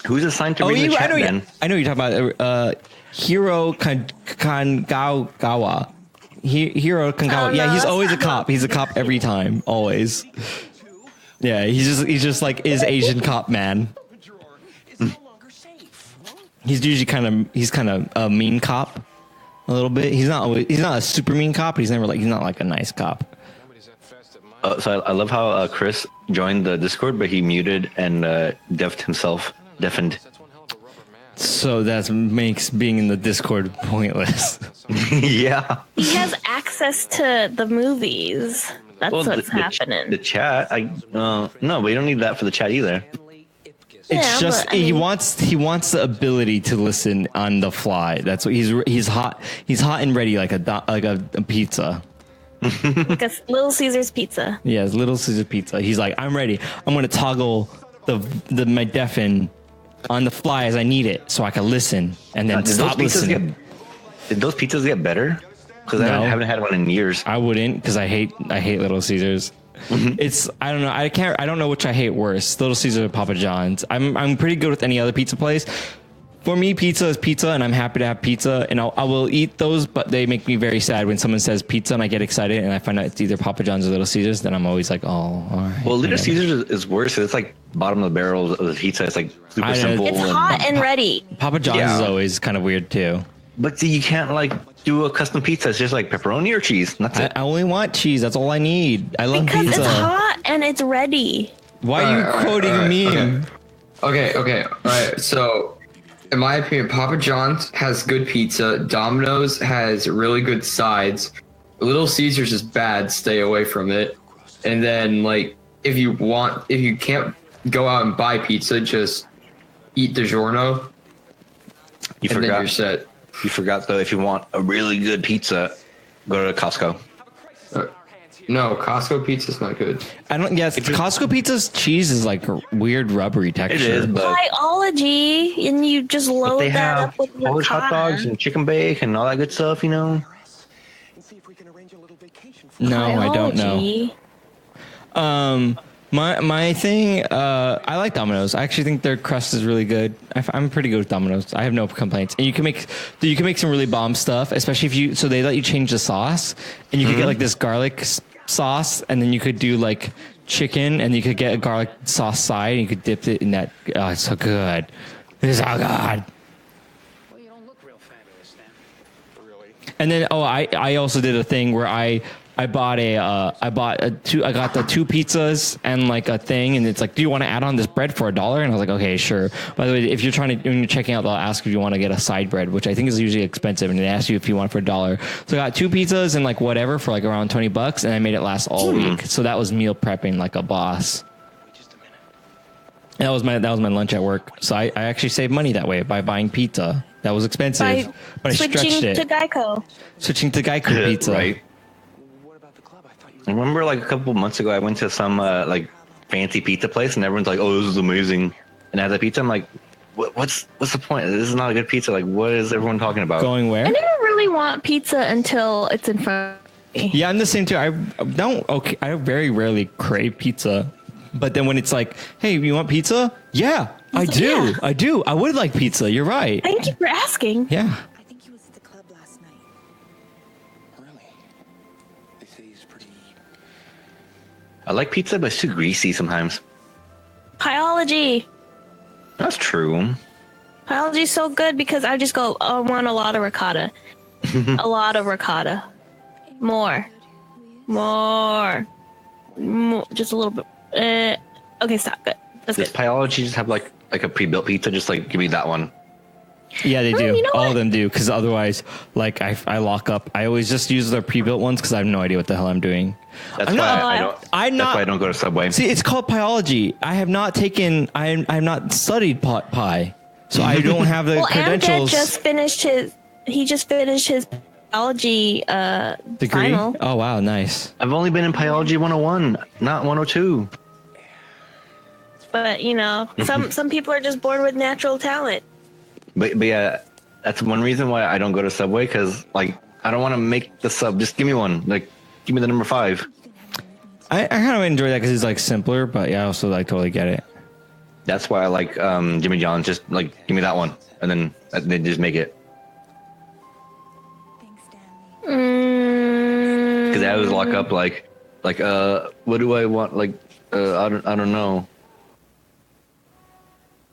Who's assigned to read the chat then?
I know you're talking about Hiro Kangawa. Hiro Kangawa. Yeah, he's always a cop. He's a cop every time, always. Yeah, he's just like Asian cop man. He's usually kind of a mean cop, a little bit. He's not a super mean cop. But he's not like a nice cop.
So I love how Chris joined the Discord, but he muted and deafened.
So that makes being in the Discord pointless.
Yeah.
He has access to the movies. That's what's happening.
The chat, no, but you don't need that for the chat either.
It's just he wants the ability to listen on the fly. That's what he's hot. He's hot and ready like a pizza.
Like a Little Caesar's pizza.
Yeah, it's Little Caesar's pizza. He's like, I'm ready. I'm gonna toggle my deafen on the fly as I need it, so I can listen and then stop listening.
Did those pizzas get better? Because I haven't had one in years.
I wouldn't, because I hate Little Caesars. It's I don't know. I don't know which I hate worse, Little Caesar or Papa John's. I'm pretty good with any other pizza place. For me, pizza is pizza, and I'm happy to have pizza, and I will eat those, but they make me very sad when someone says pizza and I get excited and I find out it's either Papa John's or Little Caesars. Then I'm always like, oh, all right.
Well, Little Caesars is worse. It's like bottom of the barrel of the pizza. It's like super simple.
It's hot and ready.
Papa John's is always kind of weird too.
But see, you can't like do a custom pizza. It's just like pepperoni or cheese. That's it.
I only want cheese. That's all I need. I love
because
pizza.
It's hot and it's ready.
Why are you quoting a meme?
Okay. All right. So, in my opinion, Papa John's has good pizza. Domino's has really good sides. Little Caesars is bad. Stay away from it. And then, like, if you can't go out and buy pizza, just eat DiGiorno. Then you're set.
You forgot though. If you want a really good pizza, go to Costco.
No, Costco pizza's not good.
Costco pizza's cheese is like a weird rubbery texture.
It is, but
biology, and you just load that up with
Polish hot dogs and chicken bake and all that good stuff. You know.
No, I don't know. My thing, I like Domino's. I actually think their crust is really good. I'm pretty good with Domino's. I have no complaints. And you can make some really bomb stuff, especially so they let you change the sauce, and you could get like this garlic sauce, and then you could do like chicken, and you could get a garlic sauce side, and you could dip it in that. Oh, it's so good. It's so good. Well, you don't look real fabulous then. Really. And then I also did a thing where I got the 2 pizzas and like a thing, and it's like, do you want to add on this bread for $1? And I was like, okay, sure. By the way, if you're when you're checking out, they'll ask if you want to get a side bread, which I think is usually expensive, and they ask you if you want for $1. So I got 2 pizzas and like whatever for like around $20, and I made it last all week. So that was meal prepping like a boss. And that was my lunch at work. So I actually saved money that way by buying pizza. That was expensive, but I stretched it. Switching to Geico pizza.
Right. I remember like a couple months ago, I went to some like fancy pizza place, and everyone's like, "Oh, this is amazing," and I had that pizza. I'm like, "What's the point? This is not a good pizza. Like, what is everyone talking about?"
Going where?
I never really want pizza until it's in front of me.
Yeah, I'm the same too. I very rarely crave pizza, but then when it's like, "Hey, you want pizza?" Yeah, I do. Yeah. I do. I would like pizza. You're right.
Thank you for asking.
Yeah.
I like pizza, but it's too greasy sometimes.
Biology.
That's true.
Biology's so good because I just go, I want a lot of ricotta. A lot of ricotta. More. Just a little bit. Okay, stop. Good. That's
Does
good.
Biology just have like a pre-built pizza? Just like, give me that one.
Yeah, they do.
You know
All
what?
of them do, because otherwise, like I lock up. I always just use their pre-built ones because I have no idea what the hell I'm doing.
That's
I'm
why
not-
I don't.
I'm
that's
not-
why I don't go to Subway.
See, it's called Pyology. I have not taken. I have not studied pie, so I don't have the
Well,
credentials.
Amjad just finished his. He just finished his biology
Degree.
final.
Oh wow, nice.
I've only been in Biology 101, not 102.
But you know, some people are just born with natural talent.
But yeah, that's one reason why I don't go to Subway, because like I don't want to make the sub. Just give me one. Like, give me the number 5.
I kind of enjoy that because it's like simpler, but yeah, I also like totally get it.
That's why I like Jimmy John's. Just like give me that one, and then they just make it. Because I always lock up like what do I want? Like I don't know.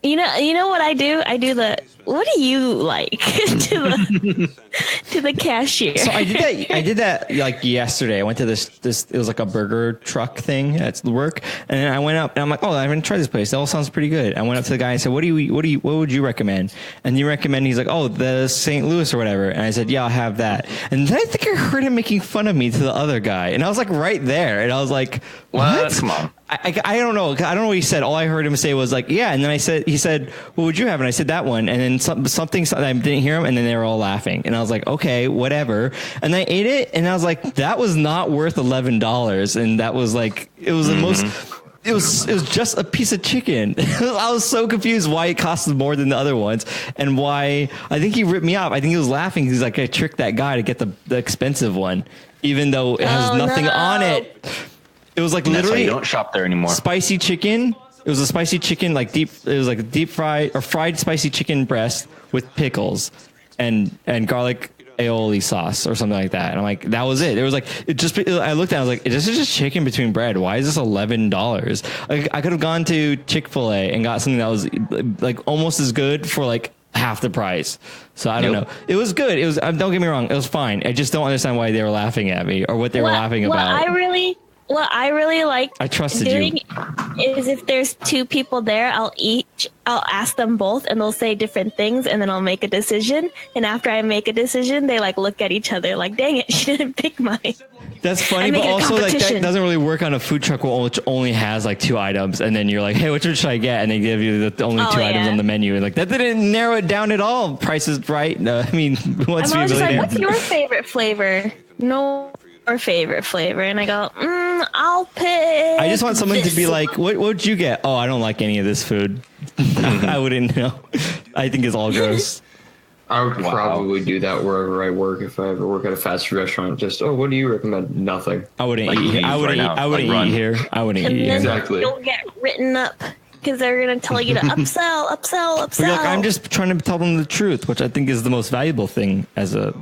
You know what I do? I do the what do you like to the cashier.
So I did that like yesterday. I went to this it was like a burger truck thing at work, and I went up and I'm like, oh, I haven't tried this place. That all sounds pretty good. I went up to the guy and said, what would you recommend? And he recommended, he's like, oh, the St. Louis or whatever. And I said, yeah, I'll have that. And then I think I heard him making fun of me to the other guy, and I was like right there, and I was like, what?
Come on.
I don't know. I don't know what he said. All I heard him say was like, yeah. And then he said, what would you have? And I said that one. And then something I didn't hear him. And then they were all laughing. And I was like, okay, whatever. And I ate it. And I was like, that was not worth $11. And that was like, it was the most, it was just a piece of chicken. I was so confused why it costed more than the other ones, and why I think he ripped me off. I think he was laughing. He's like, I tricked that guy to get the expensive one, even though it has nothing on it. It was like
That's why
literally
you don't shop there anymore.
spicy chicken. It was a spicy chicken, like deep. It was like a deep fried or fried spicy chicken breast with pickles and garlic aioli sauce or something like that. And I'm like, that was it. It was like, I looked at it, I was like, this is just chicken between bread. Why is this $11? Like, I could have gone to Chick-fil-A and got something that was like almost as good for like half the price. So I don't know. It was good. It was, don't get me wrong, it was fine. I just don't understand why they were laughing at me or what they were laughing about.
What I really like
I trusted
doing
you.
is if there's 2 people there, I'll ask them both and they'll say different things and then I'll make a decision. And after I make a decision, they like look at each other like, dang it, she didn't pick mine.
That's funny, but also like that doesn't really work on a food truck which only has like 2 items, and then you're like, hey, which one should I get? And they give you the only 2 items on the menu, and like that didn't narrow it down at all. Price is right. No, I mean, what's
I'm always just
really
like, what's your favorite flavor? No, your favorite flavor, and I go, I'll pick.
I just want someone to be
this
like, what would you get? Oh, I don't like any of this food. I wouldn't know. I think it's all gross.
I would probably do that wherever I work. If I ever work at a fast food restaurant, just, what do you recommend? Nothing.
I wouldn't eat here. I wouldn't eat here. I wouldn't eat here.
Exactly.
You'll get written up because they're gonna tell you to upsell.
But you're like, I'm just trying to tell them the truth, which I think is the most valuable thing as a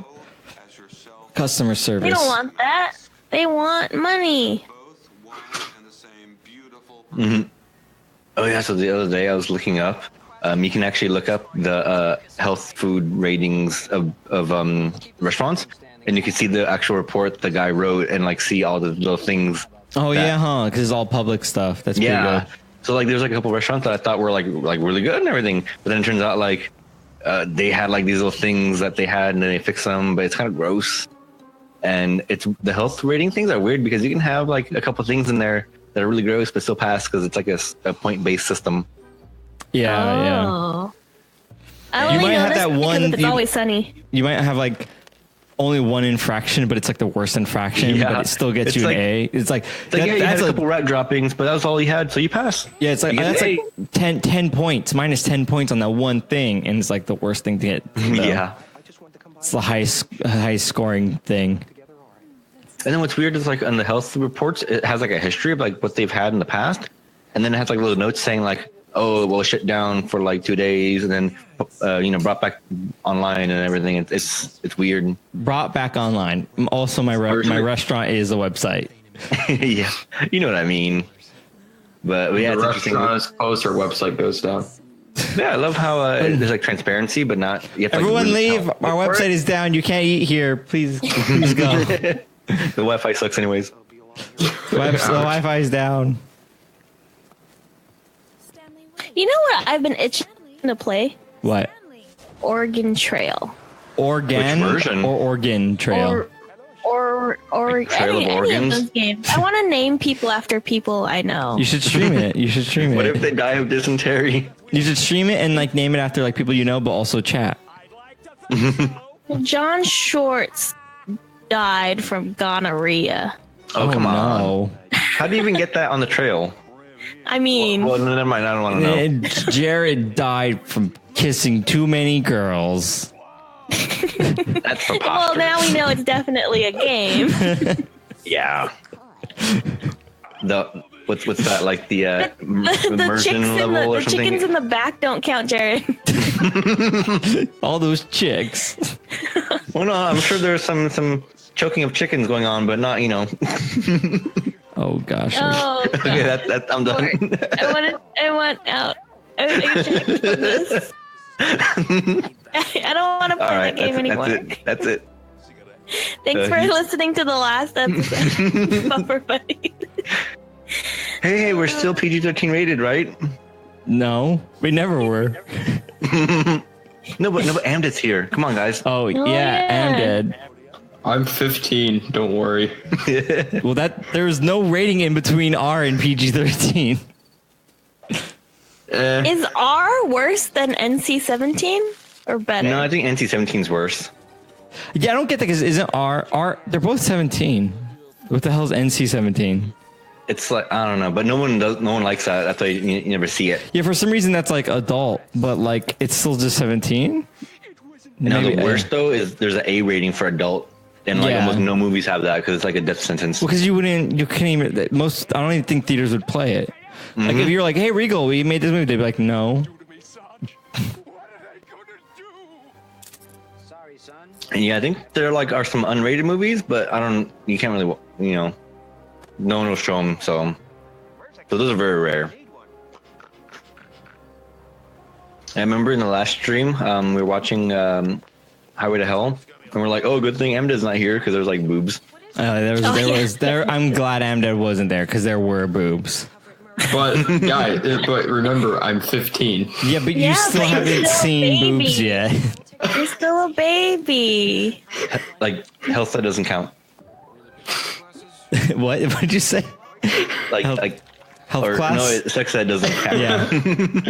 customer service.
They don't want that. They want money.
Oh yeah. So the other day I was looking up. You can actually look up the health food ratings of restaurants, and you can see the actual report the guy wrote and like see all the little things.
Oh yeah, huh? Because it's all public stuff. That's pretty good.
So like, there's like a couple restaurants that I thought were like really good and everything, but then it turns out like they had like these little things that they had and then they fix them, but it's kind of gross. And it's the health rating things are weird because you can have like a couple things in there that are really gross but still pass because it's like a point-based system.
Yeah.
I
You might have that one.
It's always sunny.
You might have like only one infraction, but it's like the worst infraction, but it still gets you
like,
an A. It's like,
you had a couple rat droppings, but that was all you had, so you pass.
Yeah, it's like that's like 10 points, minus 10 points on that one thing, and it's like the worst thing to get.
Yeah,
it's the highest scoring thing.
And then what's weird is like on the health reports, it has like a history of like what they've had in the past, and then it has like little notes saying like, oh, well, shut down for like 2 days, and then brought back online and everything. It's weird.
Brought back online. Also, my restaurant is a website.
Yeah, you know what I mean. But yeah,
the
it's interesting.
restaurant is closed, our website goes down.
Yeah, I love how there's like transparency, but not. You have to,
Everyone
really
leave. Our website is down. You can't eat here. Please go.
The Wi-Fi sucks, anyways.
The Wi-Fi is down.
You know what I've been itching to play?
What?
Oregon Trail.
Oregon
Which version?
or Oregon Trail?
Or
Like Trail of
any of
Organs?
those games. I want to name people after people I know.
You should stream it. You should stream
What
it.
if they die of dysentery?
You should stream it and like name it after like people you know, but also chat.
John Shorts died from gonorrhea.
Oh, come on.
No.
How do you even get that on the trail?
I mean,
Well, never mind. I don't want to know.
And Jared died from kissing too many girls.
That's preposterous.
well, now we know it's definitely a game.
Yeah. What's that, like the
the
immersion level or
the
something?
chickens in the back don't count, Jared.
All those chicks.
Well, no, I'm sure there's some choking of chickens going on, but not,
Oh gosh.
Oh,
Okay, that I'm done.
I want out. I was like, check this. I don't want to play
All right,
that game anymore.
that's it.
Thanks for listening to the last episode. Bumper Buddy.
Hey, we're still PG-13 rated, right?
No, we never were.
No, but Amdit's here. Come on, guys.
Oh,
yeah.
yeah, I'm dead.
I'm 15. Don't worry.
Well, there's no rating in between R and PG-13.
Is R worse than NC-17 or better?
No, I think NC-17 is worse.
Yeah, I don't get that because isn't R? They're both 17. What the hell is NC-17?
It's like, I don't know, but no one likes that. That's why you never see it.
Yeah, for some reason that's like adult, but like it's still just 17.
Now
Maybe-
the worst though is there's an A rating for adult, and like
Yeah.
almost no movies have that because it's like a death sentence.
Well, because you can't even. I don't even think theaters would play it. Like if you're like, hey Regal, we made this movie, they'd be like, no.
Sorry, son.
And yeah, I think there are some unrated movies, but you can't really, no one will show them. So those are very rare. I remember in the last stream, we were watching Highway to Hell, and we're like, oh, good thing Amda's not here because there's like boobs.
I'm glad Amdad wasn't there because there were boobs.
But but remember, I'm 15.
Yeah, but
Yeah,
you still
but you're
haven't
still a
seen
baby.
boobs yet.
You're still a baby.
Like health that doesn't count.
What did you say?
Like
Health-
like
Health
or
class?
no, sex ed doesn't count.
Yeah.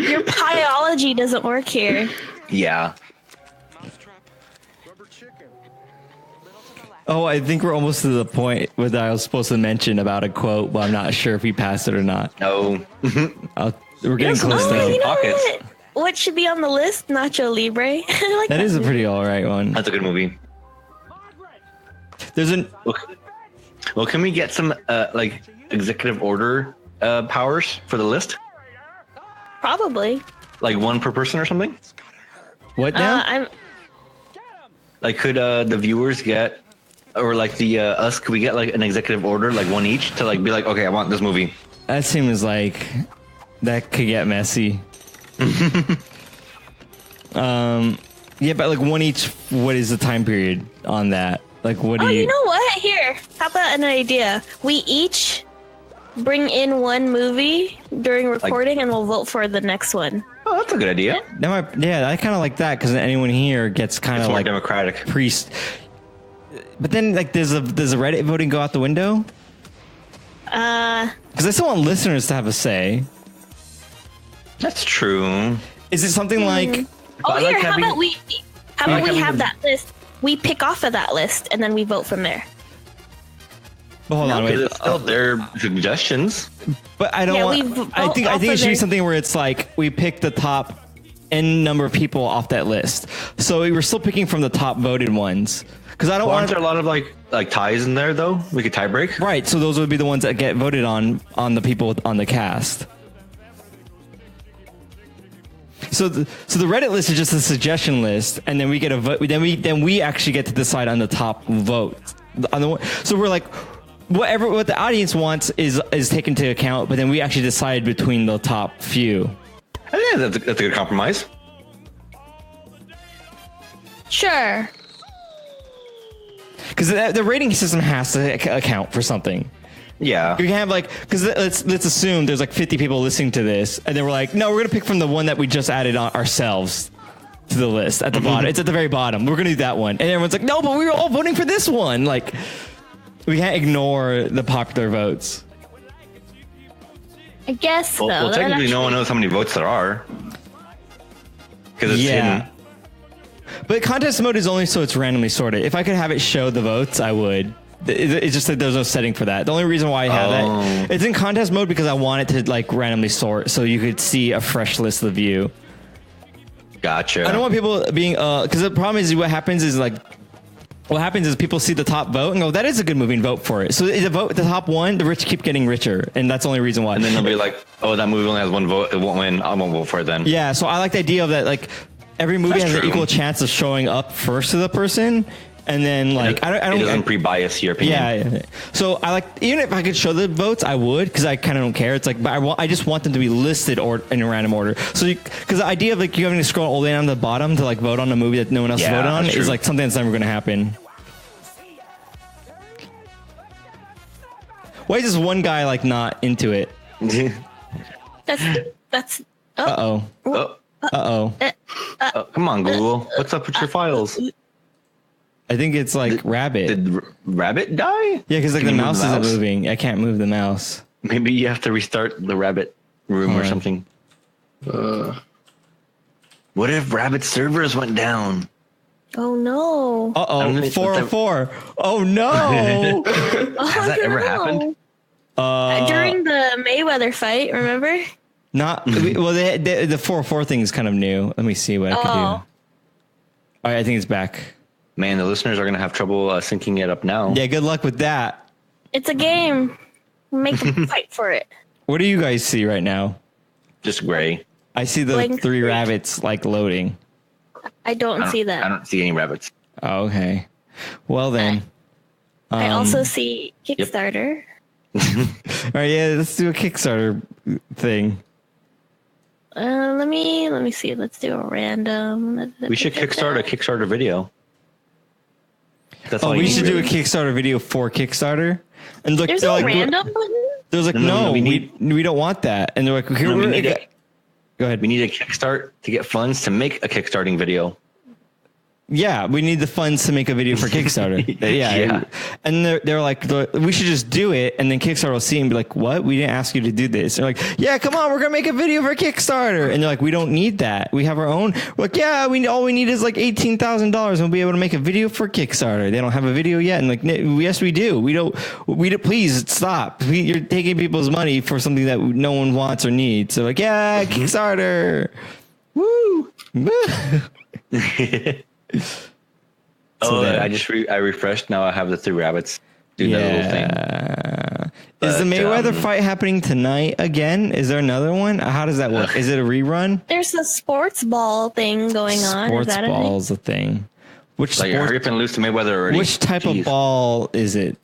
Your biology doesn't work here.
Yeah.
Oh, I think we're almost to the point where I was supposed to mention about a quote, but I'm not sure if we passed it or not.
No.
We're getting close
Oh,
though.
you know
Pockets.
what should be on the list? Nacho Libre. I like
That is a pretty alright one.
That's a good movie.
There's an
Well, can we get some like executive order powers for the list?
Probably.
Like one per person or something?
what now?
I'm.
Like could the viewers get, or like the us, could we get like an executive order, like one each, to like be like, okay, I want this movie.
That seems like that could get messy. Yeah, but like one each. What is the time period on that? Like, what do
Oh,
you?
you know what? Here, how about an idea? We each bring in one movie during recording, and we'll vote for the next one.
Oh, that's a good idea.
Yeah, I kind of like that because anyone here gets kind
It's
of
more
like
democratic.
priest. But then, like, does a Reddit voting go out the window? Because I still want listeners to have a say.
That's true.
Is it something like?
Oh,
I
here,
like
how
having-
about we
having
have
the-
that list? We pick off of that list, and then we vote from there.
Well, hold on,
Because
wait.
it's still their suggestions.
But I don't
Yeah,
want.
we vote
I think
off
it
of
should be
their-
something where it's like we pick the top n number of people off that list. So we were still picking from the top voted ones because I don't
Aren't
want
there a lot of like ties in there though? We could tie break.
Right, so those would be the ones that get voted on the people on the cast. So the Reddit list is just a suggestion list, and then we get a vote. Then we actually get to decide on the top vote. So we're like, what the audience wants is taken into account, but then we actually decide between the top few.
I think that's a good compromise.
Sure.
Because the rating system has to account for something.
Yeah.
You can have like, because let's assume there's like 50 people listening to this, and then we're like, no, we're gonna pick from the one that we just added on ourselves. to the list at the bottom. It's at the very bottom. We're gonna do that one, and everyone's like, no, but we were all voting for this one. Like, we can't ignore the popular votes.
I guess
Well, technically, no one knows how many votes there are because it's hidden.
But contest mode is only so it's randomly sorted. If I could have it show the votes, I would. It's just that there's no setting for that. The only reason why I have that, it's in contest mode because I want it to like randomly sort, so you could see a fresh list of view.
Gotcha.
I don't want people being because the problem is what happens is people see the top vote and go, that is a good movie, and vote for it. So the top one, the rich keep getting richer, and that's the only reason why.
And then they'll be like, oh, that movie only has one vote, it won't win, I won't vote for it then.
Yeah, so I like the idea of that, like every movie has an equal chance of showing up first to the person. And then, like, I don't. It
doesn't pre-bias your opinion.
Yeah. So I like, even if I could show the votes, I would, because I kind of don't care. It's like, but I just want them to be listed or in a random order. So, because the idea of like you having to scroll all the way down to the bottom to like vote on a movie that no one else voted on is like something that's never going to happen. Why is this one guy like not into it?
That's.
Oh.
Come on, Google. What's up with your files?
I think it's like Rabbit.
Did Rabbit die?
Yeah, because like the mouse isn't moving. I can't move the mouse.
Maybe you have to restart the Rabbit room or something. What if Rabbit servers went down?
Oh no.
404. Oh no.
Has that ever happened?
During the Mayweather fight, remember?
Not well. The 404 thing is kind of new. Let me see what I can do. All right, I think it's back.
Man, the listeners are gonna have trouble syncing it up now.
Yeah, good luck with that.
It's a game. Make them fight for it.
What do you guys see right now?
Just gray.
I see the
Blank
three
screen.
rabbits like loading.
I don't see that.
I don't see any rabbits.
Oh, okay. Well then.
I also see Kickstarter.
All right, yeah, let's do a Kickstarter thing.
Let me see. Let's do a random.
We should kickstart a Kickstarter video. That's all
we should do a Kickstarter video for Kickstarter. And look,
there's a random button.
There's like no, we don't want that. And they're like, here go ahead.
We need a Kickstart to get funds to make a Kickstarting video.
Yeah, we need the funds to make a video for Kickstarter. Yeah. And they're like, we should just do it. And then Kickstarter will see and be like, what? We didn't ask you to do this. They're like, yeah, come on, we're going to make a video for Kickstarter. And they're like, we don't need that. We have our own. We're like, yeah, all we need is like $18,000 and we'll be able to make a video for Kickstarter. They don't have a video yet. And like, yes, we do. We don't, please stop. You're taking people's money for something that no one wants or needs. So like, yeah, Kickstarter. Woo.
I refreshed. Now I have the three rabbits do that little thing.
Is the Mayweather fight happening tonight again? Is there another one? How does that work? Is it a rerun?
There's a sports ball thing going on.
Sports ball's a thing. Which
like hurry up and lose to Mayweather already.
Which type of ball is it?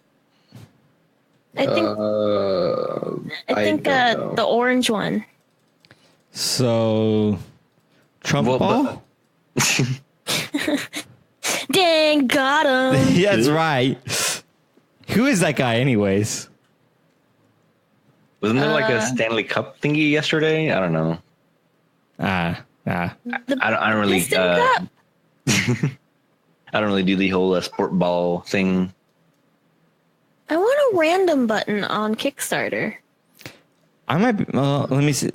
I think the orange one.
So Trump ball?
Dang, got him.
Yeah, that's right. Who is that guy anyways?
Wasn't there like a Stanley Cup thingy yesterday? I don't know. I don't really I don't really do the whole sport ball thing.
I want a random button on Kickstarter.
I might be, let me see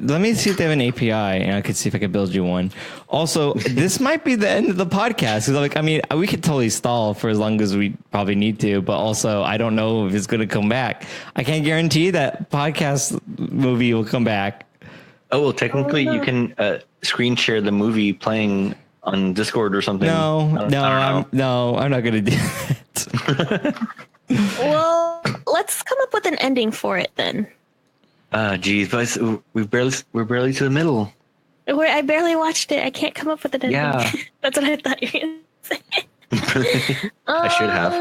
if they have an API and I could see if I could build you one. Also, this might be the end of the podcast because we could totally stall for as long as we probably need to, but also I don't know if it's going to come back. I can't guarantee that podcast movie will come back.
Oh, well, technically you can screen share the movie playing on Discord or something.
I'm not going to do that.
Well, let's come up with an ending for it then.
Geez, but we're barely to the middle.
I barely watched it. I can't come up with an ending.
Yeah.
That's what I thought you were going to say.
I should have.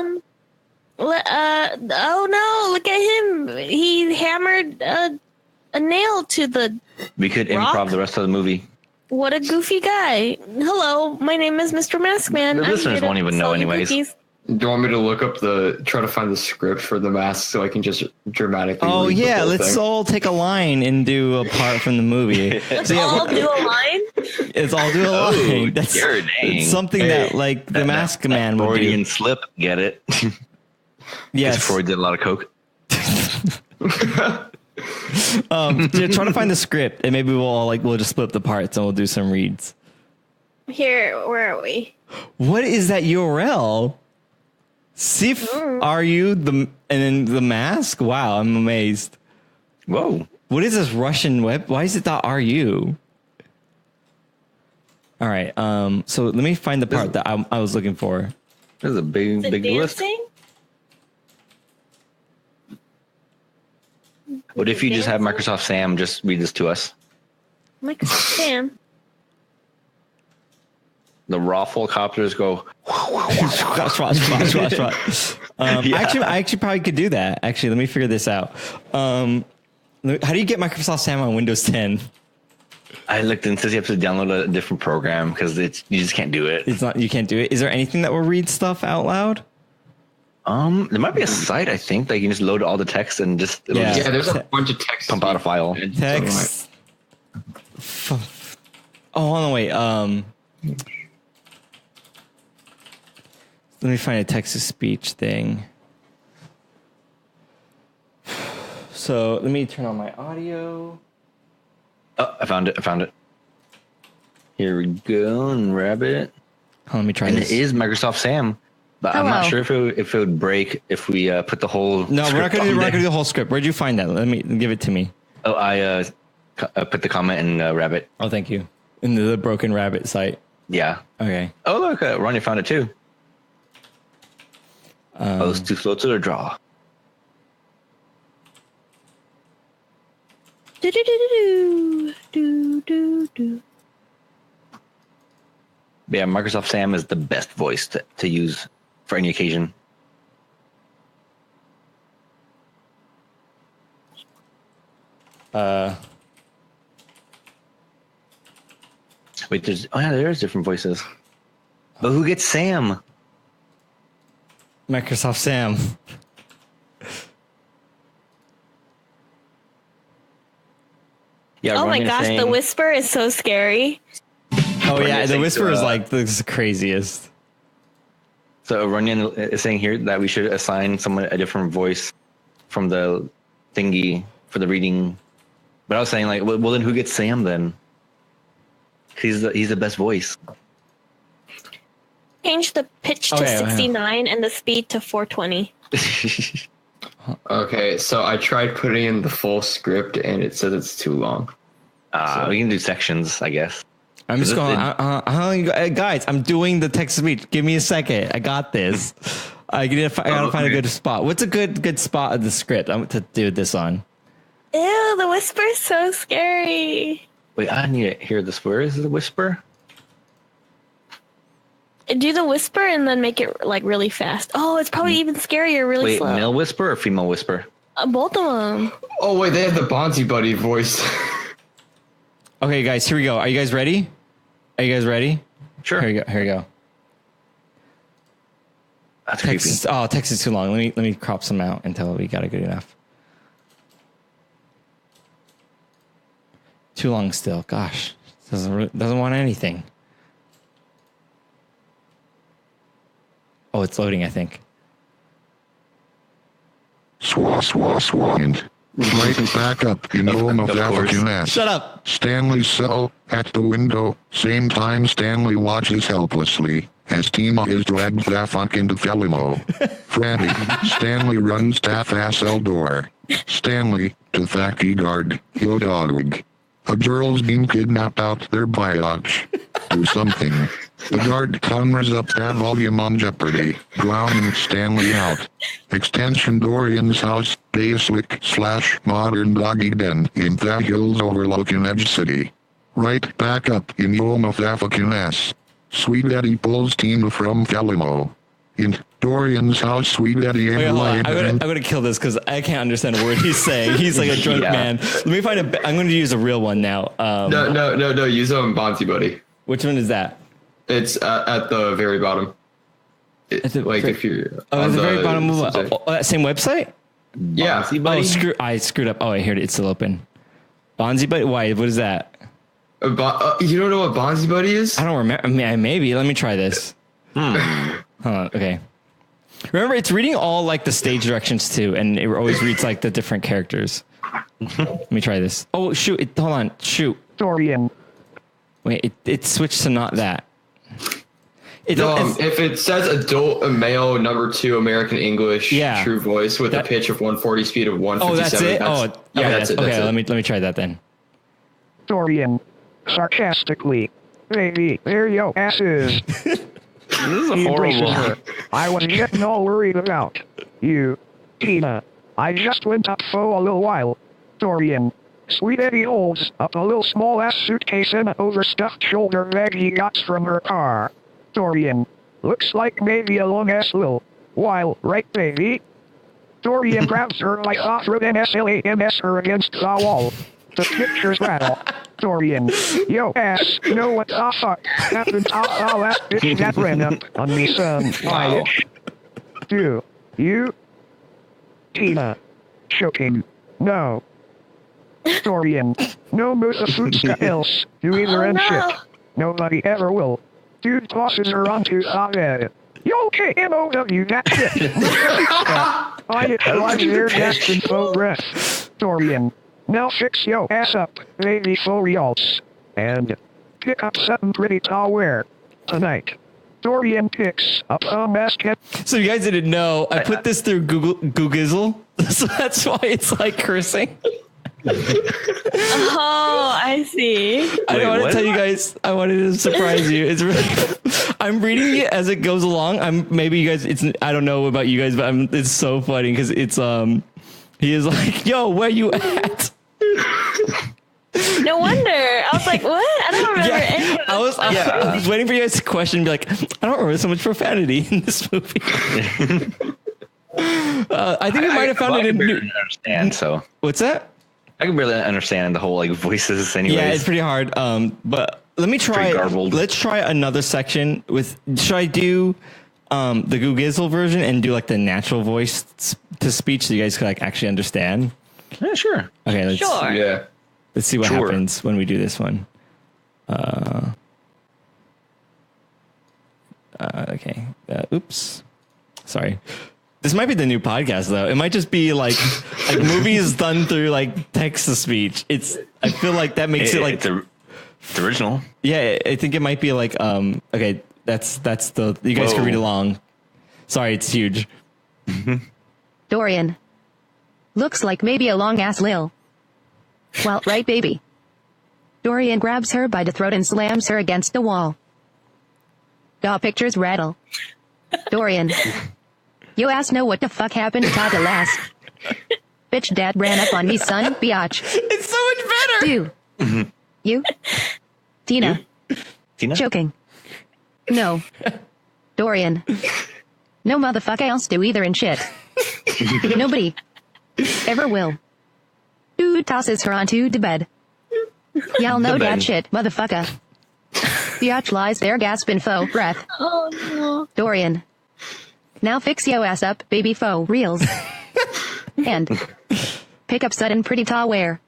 Oh no, look at him. He hammered a nail to the
We could
rock?
improv the rest of the movie.
What a goofy guy. Hello, my name is Mr. Maskman.
The listeners won't even know anyways.
Do you want me to look up try to find the script for the mask so I can just dramatically?
Oh
read the
yeah,
whole
let's
thing?
all take a line and do a part from the movie.
Let's all do a line.
It's all due a line. That's something that like the mask man would do.
Freudian slip, get it?
Yes.
Freud did a lot of coke.
Try to find the script, and maybe we'll just split up the parts and we'll do some reads.
Here, where are we?
What is that URL? Sif, are you and then the mask? Wow, I'm amazed.
Whoa.
What is this Russian web? Why is it .ru? All right. So let me find the part that I was looking for.
This is a big list. What if you just have Microsoft Sam just read this to us?
Microsoft Sam.
The raffle copters go.
Actually, I actually probably could do that. Actually, let me figure this out. How do you get Microsoft Sam on Windows 10?
I looked and it says you have to download a different program because you just can't do it.
It's not. You can't do it. Is there anything that will read stuff out loud?
There might be a site, I think, that you can just load all the text and just
there's a bunch of text.
Pump out a file.
Text. Oh, hold on, wait. Let me find a text to speech thing. So let me turn on my audio.
Oh, I found it. Here we go, and rabbit.
Oh, let me try
and
this.
It is Microsoft Sam, but I'm not sure if it would break if we put the whole.
No, we're not gonna do the whole script. Where'd you find that? Let me give it to me.
Oh, I put the comment in rabbit.
Oh, thank you. In the Broken Rabbit site.
Yeah.
Okay.
Oh, look, Ronnie found it too. It's too slow to the draw.
Do do do do do do do.
Yeah, Microsoft Sam is the best voice to use for any occasion. Wait, there's different voices. But who gets Sam?
Microsoft Sam.
Yeah.
Oh my gosh, the whisper is so scary.
Oh yeah, the whisper is like the craziest.
So Runyon is saying here that we should assign someone a different voice from the thingy for the reading. But I was saying like, well then who gets Sam then? He's the best voice.
Change the pitch to 69 and the speed to 420.
Okay, so I tried putting in the full script and it says it's too long.
We can do sections, I guess.
I'm just going. Guys, I'm doing the text to speech. Give me a second. I got this. I gotta find a good spot. What's a good spot of the script to do this on?
Ew, the whisper is so scary.
Wait, I need to hear this. Where is the whisper?
Do the whisper and then make it like really fast. Oh, it's probably even scarier, really slow.
Wait, male whisper or female whisper?
Both of them.
Oh wait, they have the Bonzi Buddy voice.
Okay, guys, here we go. Are you guys ready?
Sure.
Here we go.
That's
text.
creepy.
Oh, text is too long. Let me crop some out until we got it good enough. Too long still. Gosh, doesn't want anything. Oh, it's loading, I think.
Swand. Right back up in home of African ass.
Shut up.
Stanley Sell at the window. Same time Stanley watches helplessly as Tima is dragged the fuck into Felimo. Frantic, Stanley runs half-ass door. Stanley, to Thacky guard, yo dog. A girl's been kidnapped out there biatch. Do something. The guard cameras up that volume on Jeopardy, drowning Stanley out. Extension Dorian's house, Dayswick / modern doggy den in the hills overlooking Edge City. Right back up in home of African ass. Sweet Eddie pulls Tina from Felimo. In Dorian's house, Sweet Eddie and
I'm gonna kill this because I can't understand a word he's saying. He's like a drunk man. Let me find I'm going to use a real one now.
No. Use Bonzi Buddy.
Which one is that?
It's at the very bottom. If you're
at the very bottom of that same website.
Yeah.
I screwed up. Oh, I heard it. It's still open. Bonzi Buddy. Why? What is that?
You don't know what Bonzi Buddy is?
I don't remember. I mean, maybe. Let me try this. Hold on. Okay. Remember, it's reading all like the stage directions too, and it always reads like the different characters. Let me try this. Oh shoot! Hold on. Shoot.
Dorian.
Wait. It switched to not that.
If it says adult male number 2 American English true voice with a pitch of 140 speed of 157.
Oh, that's it. That's it. Okay, let me try that then.
Dorian. Sarcastically. Baby, there your ass is.
This is a horrible.
Her. I was getting all worried about you, Tina. I just went up for a little while. Dorian. Sweet Eddie holds up a little small ass suitcase and an overstuffed shoulder bag he got from her car. Dorian. Looks like maybe a long ass lil. While, right baby? Dorian grabs her like Othra and SLAMS her against the wall. The pictures rattle. Dorian. Yo ass, you know what the fuck happened to all that bitch that ran up on me son. Biatch. Do you? Tina. Choking. No. Dorian. No Musafutska else. Do either and shit. Nobody ever will. Dude tosses her onto the bed. Yo, KMOW, that shit. I like their gas info breath. Dorian. Now fix yo ass up, baby, for realts. And pick up something pretty tall wear tonight. Dorian picks up a basket.
So you guys didn't know, I put this through Google, so that's why it's like cursing.
Oh, I see.
I don't want to tell you guys. I wanted to surprise you. It's really. I'm reading it as it goes along. Maybe you guys. I don't know about you guys, but it's so funny because it's He is like, yo, where you at?
No wonder. I was like, what? I don't remember any of this.
I was waiting for you guys to question and be like, I don't remember so much profanity in this movie. I think we might have found it in.
Understand, so
what's that?
I can barely understand the whole like voices anyways.
Yeah, it's pretty hard. But let me try. Let's try another section with. Should I do the Googizzle version and do like the natural voice to speech so you guys could like actually understand?
Yeah, sure.
Okay, let's see what happens when we do this one. Okay. Oops. Sorry. This might be the new podcast though. It might just be like movies done through like text to speech. I feel like that makes it like
it's original.
Yeah, I think it might be like okay, that's the you guys can read along. Sorry, it's huge.
Dorian. Looks like maybe a long ass lil. Well, right baby. Dorian grabs her by the throat and slams her against the wall. The pictures rattle. Dorian. Yo ass know what the fuck happened to Tata last. Bitch dad ran up on me son, biatch.
It's so much better.
Do. You? Tina.
Tina?
Joking. No. Dorian. No motherfucker else do either and shit. Nobody. Ever will. Dude tosses her onto the bed. Y'all know that shit, motherfucker. Biatch lies there gasping faux breath.
Oh no.
Dorian. Now fix yo ass up, baby faux reels. And pick up sudden pretty tall wear.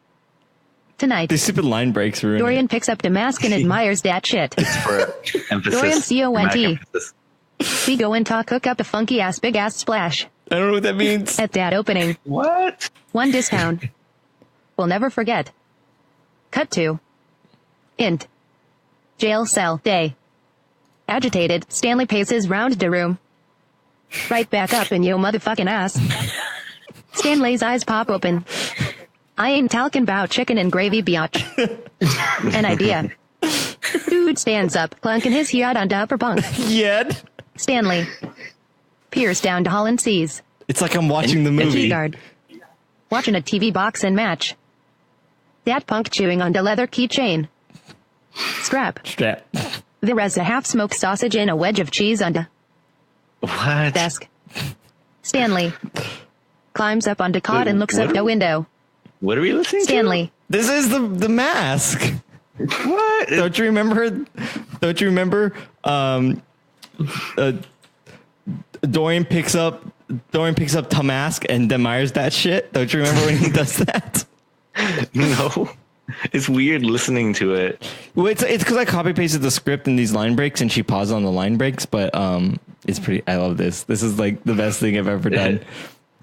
Tonight.
These stupid line breaks ruin
Dorian
it.
picks up the mask and admires that shit.
It's for emphasis.
Dorian CONT. We go and talk hook up a funky ass big ass splash.
I don't know what that means.
At that opening.
What?
One discount. We'll never forget. Cut to. Int. Jail cell day. Agitated, Stanley paces round the room. Right back up in yo motherfucking ass. Stanley's eyes pop open. I ain't talking about chicken and gravy, biatch. An idea. Dude stands up, plunking his head on the upper bunk.
Yet.
Stanley. Peers down the hall and sees.
It's like I'm watching the movie.
Guard. Watching a TV box and match. That punk chewing on the leather keychain. Strap. There is a half-smoked sausage and a wedge of cheese on the
what?
Desk. Stanley. Climbs up on the cot and looks out the window.
What are we listening
Stanley.
to?
This is the mask.
What?
Don't you remember? Dorian picks up Tamask and admires that shit. Don't you remember when he does that?
No. It's weird listening to it.
Well, it's because I copy pasted the script in these line breaks, and she paused on the line breaks. But it's pretty. I love this. This is like the best thing I've ever done.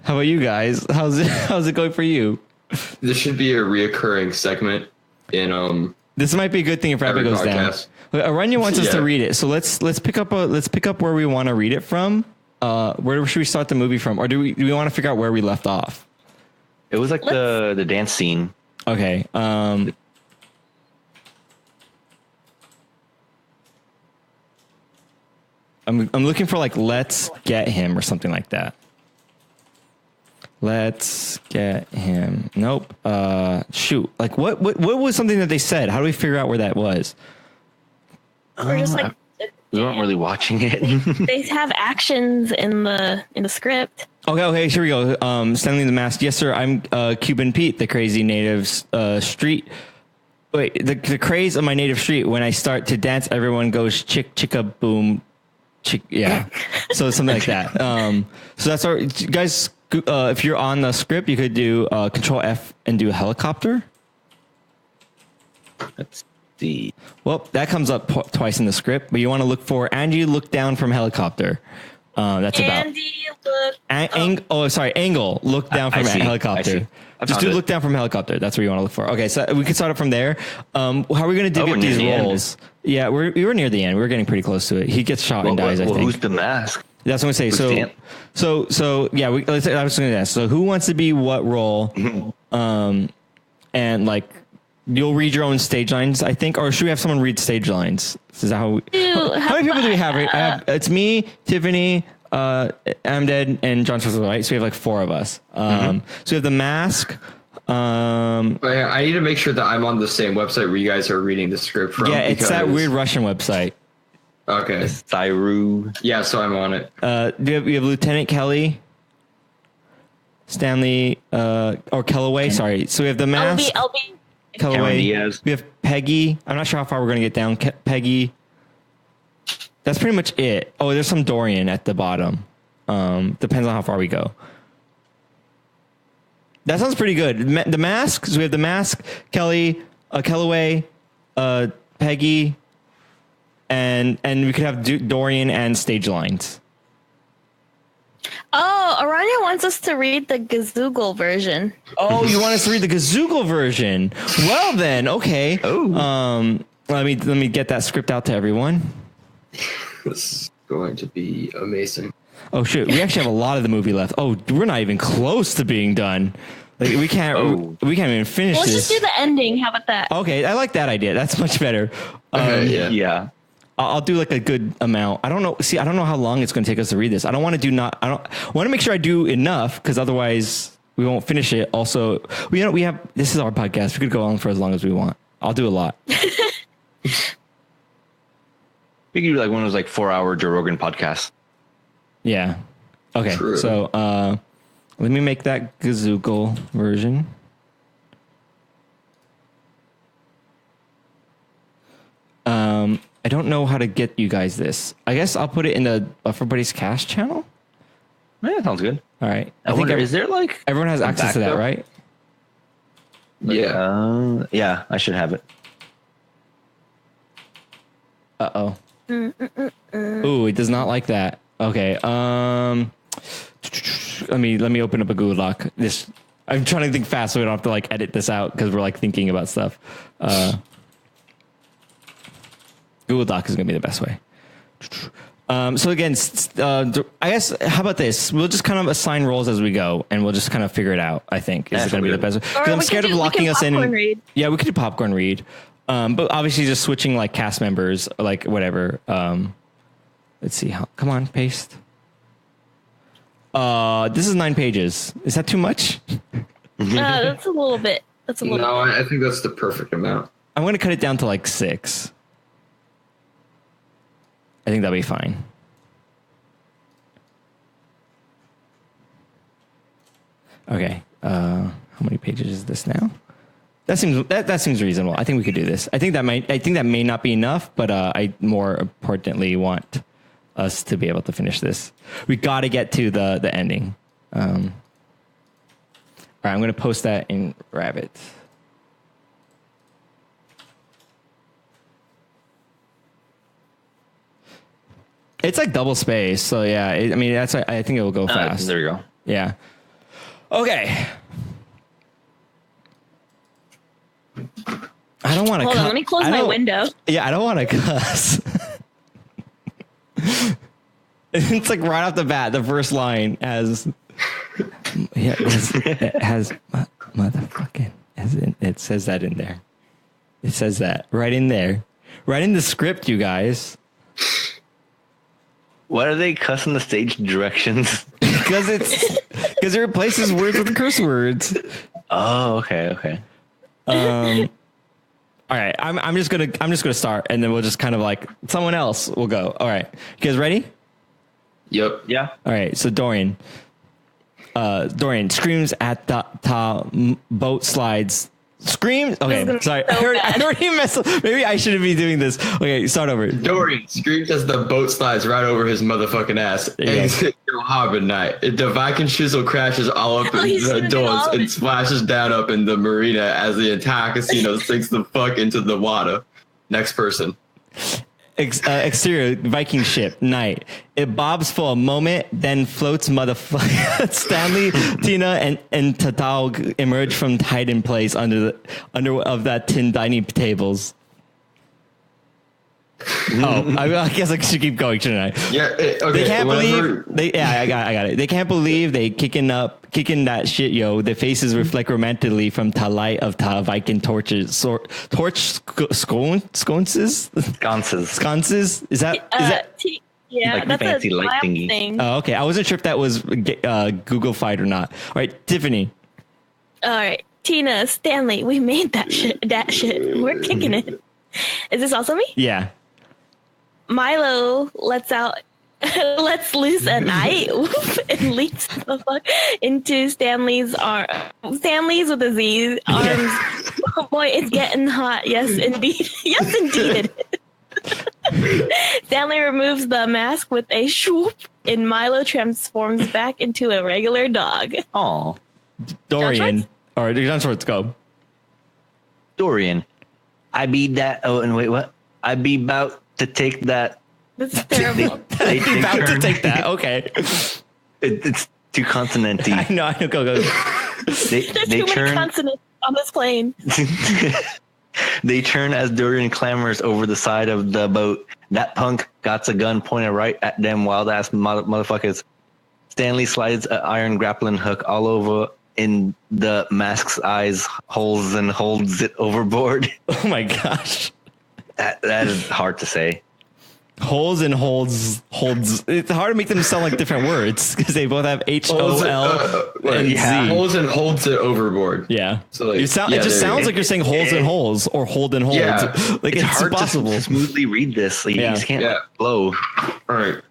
How about you guys? How's it going for you?
This should be a reoccurring segment in
This might be a good thing if Rabbit goes
podcast.
down. Aranya wants us to read it, so let's pick up where we want to read it from. Where should we start the movie from, or do we want to figure out where we left off?
It was like the dance scene.
Okay. I'm looking for like let's get him or something like that. Let's get him. Nope. Shoot. Like what was something that they said? How do we figure out where that was?
We're just like
We weren't really watching it.
they have actions in the script.
Okay, here we go. Stanley the Mask. Yes, sir. I'm Cuban Pete, the crazy native street. Wait, the craze of my native street. When I start to dance, everyone goes chick chicka boom, chick. Yeah, so something like that. So that's our guys. If you're on the script, you could do Control F and do a helicopter.
Let's see.
Well, that comes up twice in the script, but you want to look for Angie look down from helicopter. That's
Andy,
Angle. Look down from a helicopter. Just do look down from helicopter. That's where you want to look for. Okay, so we can start it from there. How are we going to divvy up these roles? Yeah, we were near the end. We were getting pretty close to it. He gets shot and dies, I think.
Who's the mask?
That's what I'm going to say. So yeah, I was going to ask. So who wants to be what role? And like, you'll read your own stage lines, I think, or should we have someone read stage lines? Is that how many people do we have? It's me, Tiffany, I'm Dead, and John Swizzle, right? So we have like 4 of us. So we have the mask.
I need to make sure that I'm on the same website where you guys are reading the script from.
Yeah, it's that weird Russian website.
Okay.
Cyru.
Yeah, so I'm on it.
We have Lieutenant Kelly, Stanley, or Kellaway. Sorry. So we have the mask. Kellaway. We have Peggy. I'm not sure how far we're going to get down. Peggy. That's pretty much it. Oh, there's some Dorian at the bottom. Depends on how far we go. That sounds pretty good. The mask. So we have the mask, Kelly, Kellaway, Peggy, and we could have Dorian and stage lines.
Oh, Aranya wants us to read the Gazoogle version.
Oh, you want us to read the Gazoogle version? Well then, okay.
Oh.
Let me get that script out to everyone.
This is going to be amazing.
Oh shit, we actually have a lot of the movie left. Oh, we're not even close to being done. Like we can't even finish
Let's
this.
just do the ending. How about that?
Okay, I like that idea. That's much better.
Yeah.
I'll do like a good amount. I don't know. See, I don't know how long it's going to take us to read this. I want to make sure I do enough because otherwise we won't finish it. Also, we have, this is our podcast. We could go on for as long as we want. I'll do a lot.
We could do like one of those like 4-hour Joe Rogan podcasts.
Yeah. Okay.
True.
So, let me make that Gazoogle version. I don't know how to get you guys this. I guess I'll put it in the Buffer Buddies cast channel.
Yeah, sounds good.
All right.
I wonder, is there like
everyone has access to that, right?
Yeah.
Yeah, I should have it.
Uh-oh. Ooh, it does not like that. Okay. Let me open up a Google Doc. I'm trying to think fast so we don't have to like edit this out because we're like thinking about stuff. Google Doc is going to be the best way. So again, I guess, how about this? We'll just kind of assign roles as we go and we'll just kind of figure it out, I think. Is it going to be the best way? Because I'm scared of locking us in. Yeah, we could do popcorn read. But obviously just switching like cast members, like whatever. Let's see. Come on, paste. This is 9 pages. Is that too much?
That's a little bit.
No, I think that's the perfect amount.
I'm going to cut it down to like 6. I think that'll be fine. Okay. How many pages is this now? That seems reasonable. I think we could do this. I think that may not be enough, but I more importantly want us to be able to finish this. We got to get to the ending. All right, I'm going to post that in Rabbit. It's like double space. So yeah, I mean, I think it will go fast.
There you go.
Yeah. Okay. I don't want to.
Hold on, let me close my window.
Yeah, I don't want to cuss. It's like right off the bat, the first line has motherfucking. It says that in there. It says that right in there, right in the script, you guys.
Why are they cussing the stage directions?
Because it replaces words with curse words.
Oh, okay.
All right, I'm just gonna start, and then we'll just kind of like someone else will go. All right, you guys ready?
Yep.
Yeah.
All right, so Dorian screams at the boat slides. Screams. Okay, sorry. I already messed up. Maybe I shouldn't be doing this. Okay, start over.
Dorian screams as the boat slides right over his motherfucking ass. Exit your harbor night. The Viking shizzle crashes all up in the doors and splashes down up in the marina as the entire casino sinks the fuck into the water. Next person.
Exterior Viking ship night. It bobs for a moment, then floats. Motherfucker. Stanley, Tina, and Tatao emerge from hiding place under of that tin dining tables. Oh, I guess I should keep going, shouldn't I?
Yeah. Okay.
They can't believe I got it. They can't believe they kicking that shit, yo. Their faces reflect romantically from the light of the Viking torches. Sconces. Is that?
Yeah,
like
that's
fancy
a
light thingy.
thing.
Oh, okay. I wasn't sure if that was Google-fied or not. All right, Tiffany.
All right, Tina, Stanley, we made that shit. We're kicking it. Is this also me?
Yeah.
Milo lets loose a knight and leaps the fuck into Stanley's arm. Stanley's with a Z arms. Oh boy, it's getting hot. Yes, indeed. Yes, indeed. Stanley removes the mask with a swoop, and Milo transforms back into a regular dog.
Aw.
Dorian. All right, John Schwartz, go.
Dorian. I be that. Oh, and wait, what? I be about to take that.
This is terrible.
They
About to
turn-
take that. Okay.
It's too consonanty.
I know. Go.
There's
They
too many
turn.
consonants on this plane.
They turn as Dorian clambers over the side of the boat. That punk got a gun pointed right at them wild ass motherfuckers. Stanley slides an iron grappling hook all over in the mask's eyes holes and holds it overboard.
Oh my gosh.
That is hard to say.
Holes and holds. It's hard to make them sound like different words because they both have HOL and Z.
Holes and holds it overboard.
Yeah.
So like,
it just sounds like you're saying holes and holes or hold and holds.
Yeah.
Like it's
hard
impossible.
to smoothly read this. Like, You just can't flow.
All right.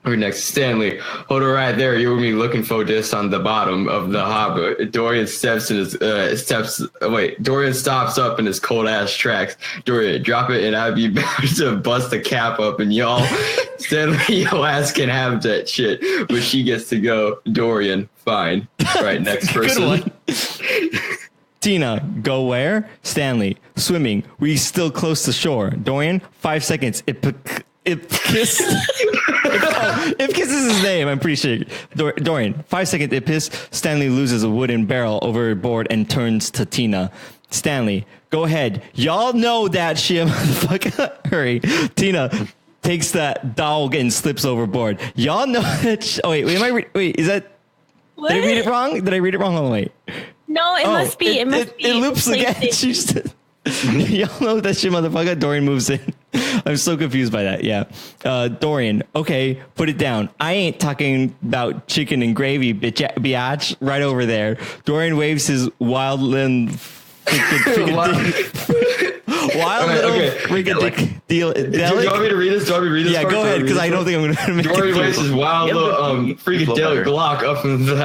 We're next. Stanley, hold it right there. You will be looking for this on the bottom of the harbor. Dorian stops up in his cold ass tracks. Dorian, drop it and I'll be back to bust the cap up and y'all. Stanley, your ass can have that shit, but she gets to go. Dorian, fine. All right, next person.
Good one. Tina, go where? Stanley, swimming. We still close to shore. Dorian, 5 seconds. If Kiss is his name, I'm pretty sure. Dorian, 5 seconds. If Piss, Stanley loses a wooden barrel overboard and turns to Tina. Stanley, go ahead. Y'all know that shit, motherfucker. Hurry. Tina takes that dog and slips overboard. Y'all know that. Is that?
What?
Did I read it wrong? Hold on, wait.
No, it must be. It must be.
It loops again. Y'all know that shit, motherfucker. Dorian moves in. I'm so confused by that. Yeah. Dorian, okay, put it down. I ain't talking about chicken and gravy, biatch. Right over there. Dorian waves his wild little freakadelic deal.
Do you want me to read this?
Yeah, go ahead, because I don't think I'm going to make it.
Dorian waves his wild little freakadelic Glock up in the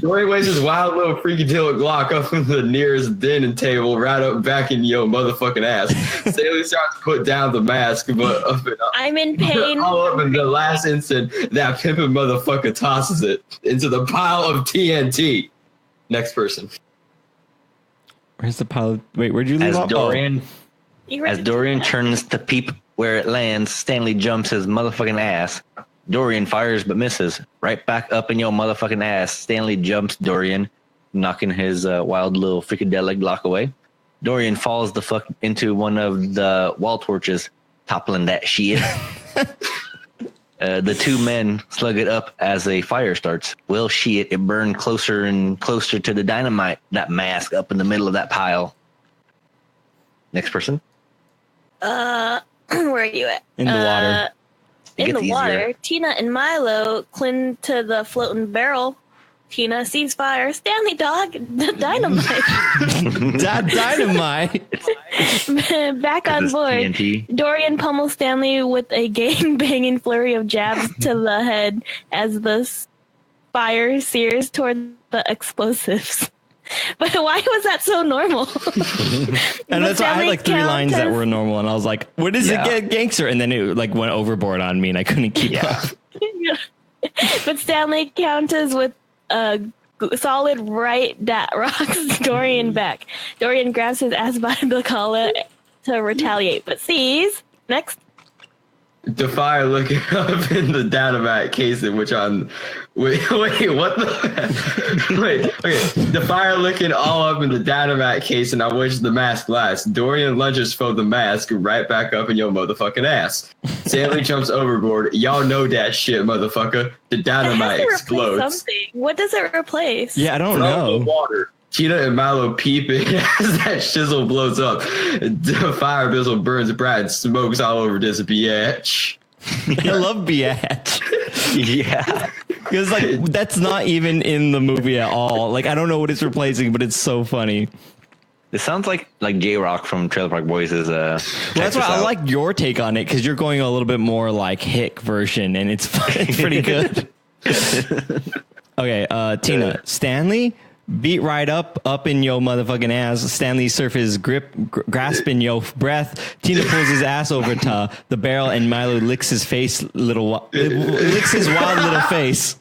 Dorian waves his wild little freakadelic Glock up in the nearest dining table, right up back in your motherfucking ass. Stanley starts to put down the mask, but
I'm in pain.
All up in the last instant, that pimpin' motherfucker tosses it into the pile of TNT. Next person.
Where's the pile? Wait, where'd you leave
As
off?
Dorian turns to peep Where it lands, Stanley jumps his motherfucking ass. Dorian fires but misses. Right back up in your motherfucking ass. Stanley jumps Dorian, knocking his wild little freakadelic block away. Dorian falls the fuck into one of the wall torches, toppling that shit. The two men slug it up as a fire starts. Well, shit, it burned closer and closer to the dynamite, that mask up in the middle of that pile. Next person.
Where are you at?
In the water.
In the water, Tina and Milo cling to the floating barrel. Tina sees fire. Stanley, dog, the dynamite.
Dynamite.
Back on board.
TNT.
Dorian pummels Stanley with a gang-banging flurry of jabs to the head as the fire sears toward the explosives. But why was that so normal?
And that's why I had like 3 lines that were normal, and I was like, "Where does it get gangster?" And then it like went overboard on me, and I couldn't keep up.
But Stanley counters with a solid right that rocks Dorian back. Dorian grabs his ass by the collar to retaliate, but sees next.
The fire looking up in the dynamite case in which I'm. Wait, what the? Wait, okay. The fire looking all up in the dynamite case, and I wish the mask lasts. Dorian lunges for the mask right back up in your motherfucking ass. Stanley jumps overboard. Y'all know that shit, motherfucker. The dynamite explodes.
Something. What does it replace?
Yeah, I don't know.
Water. Tina and Milo peep it as that shizzle blows up. The fire bizzle burns bright and smokes all over this biatch.
I love biatch.
Yeah.
Because like that's not even in the movie at all. Like I don't know what it's replacing, but it's so funny.
It sounds like J-Rock from Trailer Park Boys is
well, that's why I like your take on it, because you're going a little bit more like hick version, and it's pretty good. Okay, Tina, Stanley beat right up in yo motherfucking ass. Stanley surfaces grasping yo breath. Tina pulls his ass over to the barrel, and Milo licks his face licks his wild little face,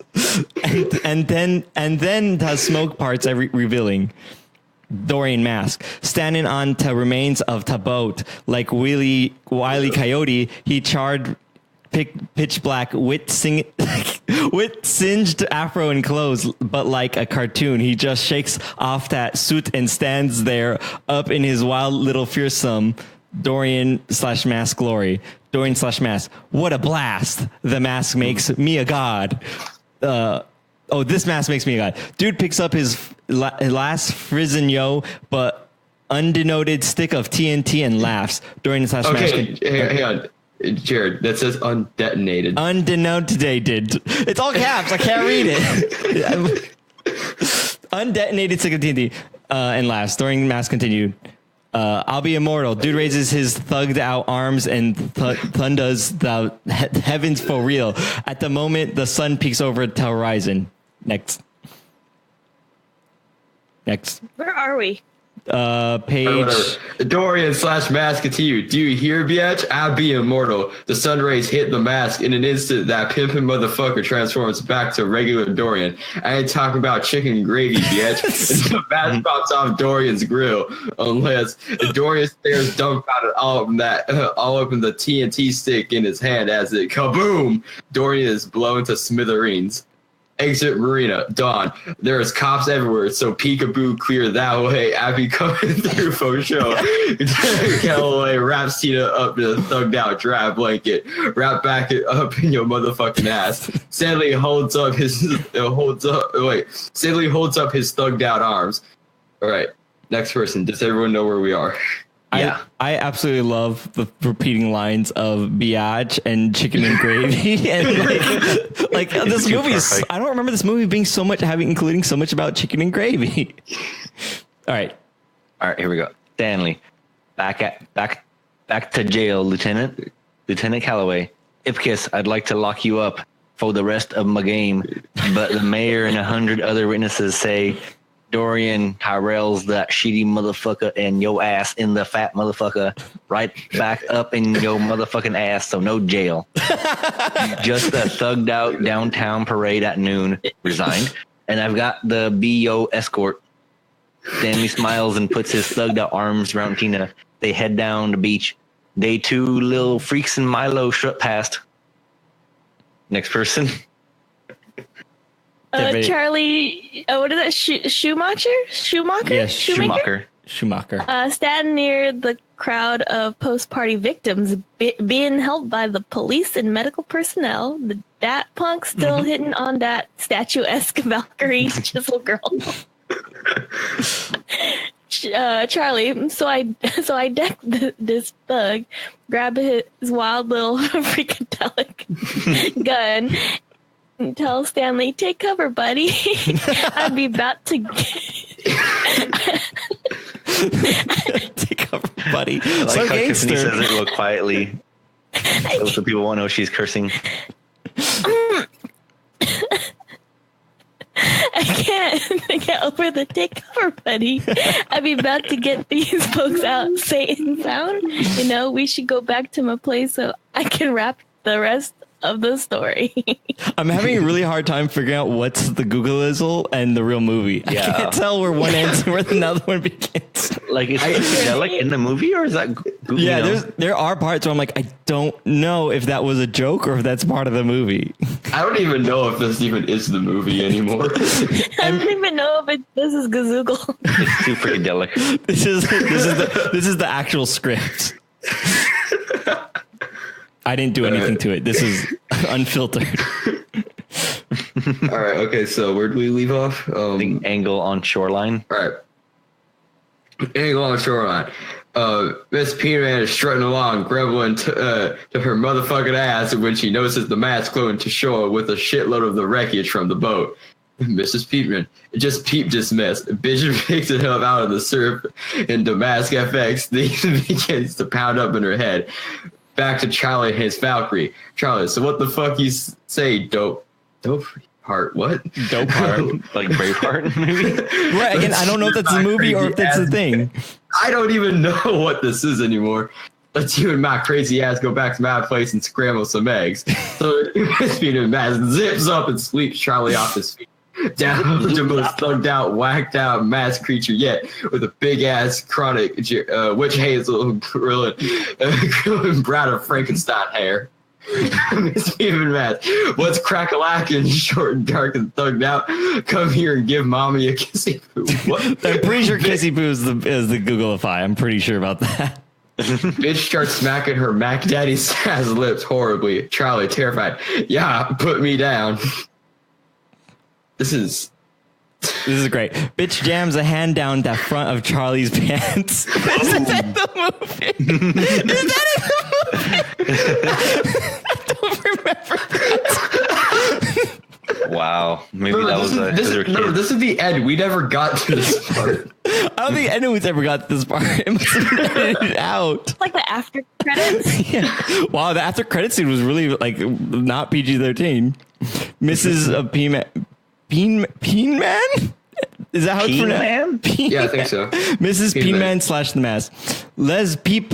and then the smoke parts revealing Dorian mask. Standing on the remains of the boat like Wile Coyote, he charred pitch black with singed afro and clothes, but like a cartoon, he just shakes off that suit and stands there up in his wild little fearsome Dorian/mask glory. Dorian/mask. What a blast! The mask makes me a god. This mask makes me a god. Dude picks up his last frizzen yo, but undenoted stick of TNT and laughs. Dorian/mask.
Okay, hang on. Jared, that says undetonated.
Undenoted. It's all caps. I can't read it. Undetonated stick of TNT and laughs. Dorian mask continued. I'll be immortal. Dude raises his thugged out arms and thunders the heavens for real. At the moment, the sun peeks over the horizon. Next.
Where are we?
Page.
Dorian/mask continued. Do you hear, biatch? I'll be immortal. The sun rays hit the mask. In an instant, that pimpin' motherfucker transforms back to regular Dorian. I ain't talking about chicken gravy, biatch. The mask pops off Dorian's grill. Unless Dorian stares dumbfounded all up in the TNT stick in his hand as it kaboom! Dorian is blown to smithereens. Exit marina. Dawn. There is cops everywhere, so peekaboo clear that way. Abby coming through for show. Calloway wraps Tina up in a thugged out dry blanket. Wrap back it up in your motherfucking ass. Stanley holds up his thugged out arms. All right. Next person. Does everyone know where we are?
Yeah. I absolutely love the repeating lines of biatch and chicken and gravy. And like this movie is, I don't remember this movie being including so much about chicken and gravy. All right,
here we go. Stanley, back to jail, Lieutenant Calloway. Ipkiss, I'd like to lock you up for the rest of my game, but the mayor and 100 other witnesses say Dorian Tyrell's that shitty motherfucker and your ass in the fat motherfucker right back up in your motherfucking ass, so no jail. Just a thugged out downtown parade at noon. Resigned. And I've got the BO escort. Stanley smiles and puts his thugged out arms around Tina. They head down the beach. Day 2, little freaks and Milo shut past. Next person.
Charlie, what is that? Schumacher?
Yes,
Shoemaker?
Schumacher.
Standing near the crowd of post-party victims being helped by the police and medical personnel. The dat punk still hitting on that statuesque Valkyrie chisel girl. Charlie, so I deck this thug, grab his wild little freakadelic gun, and tell Stanley, take cover, buddy. I'd be about to
take cover, buddy.
I like how Tiffany says it real quietly, so people won't know she's cursing.
I can't over the take cover, buddy. I'd be about to get these folks out safe and sound. You know, we should go back to my place so I can wrap the rest of the story.
I'm having a really hard time figuring out what's the Googleizzle and the real movie. I can't tell where one ends and where another one begins.
Like, is that like in the movie or is that Google?
Yeah, there are parts where I'm like, I don't know if that was a joke or if that's part of the movie.
I don't even know if this even is the movie anymore.
I don't even know if this is Gazoogle.
It's too freakadelic.
This is the actual script. I didn't do anything to it. This is unfiltered.
All right. Okay. So where do we leave off?
The angle on shoreline.
All right. Angle on shoreline. Miss Peterman is strutting along, grumbling to her motherfucking ass when she notices the mast going to shore with a shitload of the wreckage from the boat. Mrs. Peterman just peeped this mess. Bishop picks it up out of the surf, and Damask FX begins to pound up in her head. Back to Charlie and his Valkyrie. Charlie, so what the fuck you say, dope heart? What?
Dope heart?
Like Braveheart, maybe?
Right, again, I don't know if that's a movie or if that's a thing.
I don't even know what this is anymore. Let's you and my crazy ass go back to my place and scramble some eggs. So Miss Peterman zips up and sweeps Charlie off his feet. Down the most thugged out, whacked out masked creature yet, with a big ass chronic witch hazel grilling brown of Frankenstein hair. Miss Peterman, what's crack-a-lackin', short and dark and thugged out? Come here and give mommy a kissy poo. What?
I'm pretty sure kissy poo is the Googleify. I'm pretty sure about that.
Bitch starts smacking her Mac Daddy's ass lips horribly. Charlie, terrified. Yeah, put me down. This is
great. Bitch jams a hand down the front of Charlie's pants. Is that in the movie? Is that in the movie? I don't remember that.
Wow. Maybe that was
this is the end. We never got to this part.
I don't think anyone's ever got to this part. It must have been edited out.
Like the after credits.
Yeah. Wow, the after credit scene was really like not PG-13. Mrs. Peen Man? Is that how it's pronounced?
Yeah, I think so.
Mrs. Peen Man / the Mask. Les peep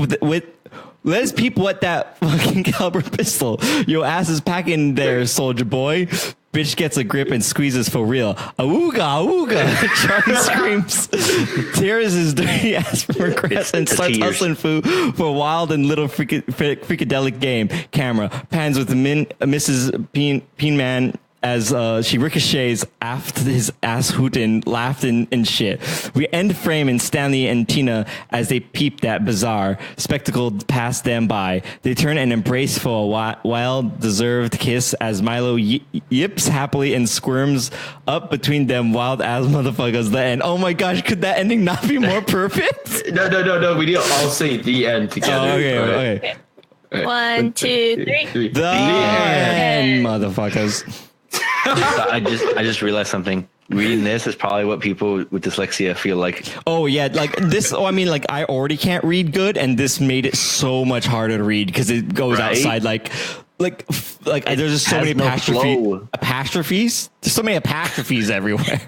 what that fucking caliber pistol. Your ass is packing there, soldier boy. Bitch gets a grip and squeezes for real. Awooga, awooga. Charlie screams, tears his dirty ass from her crest and starts hustling food for a wild and little freakadelic game. Camera pans with Mrs. Peen Man as she ricochets after his ass hooting, laughing and shit. We end frame in Stanley and Tina as they peep that bizarre spectacle pass them by. They turn and embrace for a well-deserved kiss as Milo yips happily and squirms up between them wild ass motherfuckers. The end. Oh my gosh, could that ending not be more perfect?
No. We need to all say the end together.
Oh, okay.
Right.
1, 2, 3.
The end, motherfuckers.
I just realized something. Reading this is probably what people with dyslexia feel like.
Oh yeah, like this. Oh, I mean, like I already can't read good, and this made it so much harder to read because it goes outside. Like there's just so many apostrophes. There's so many apostrophes everywhere.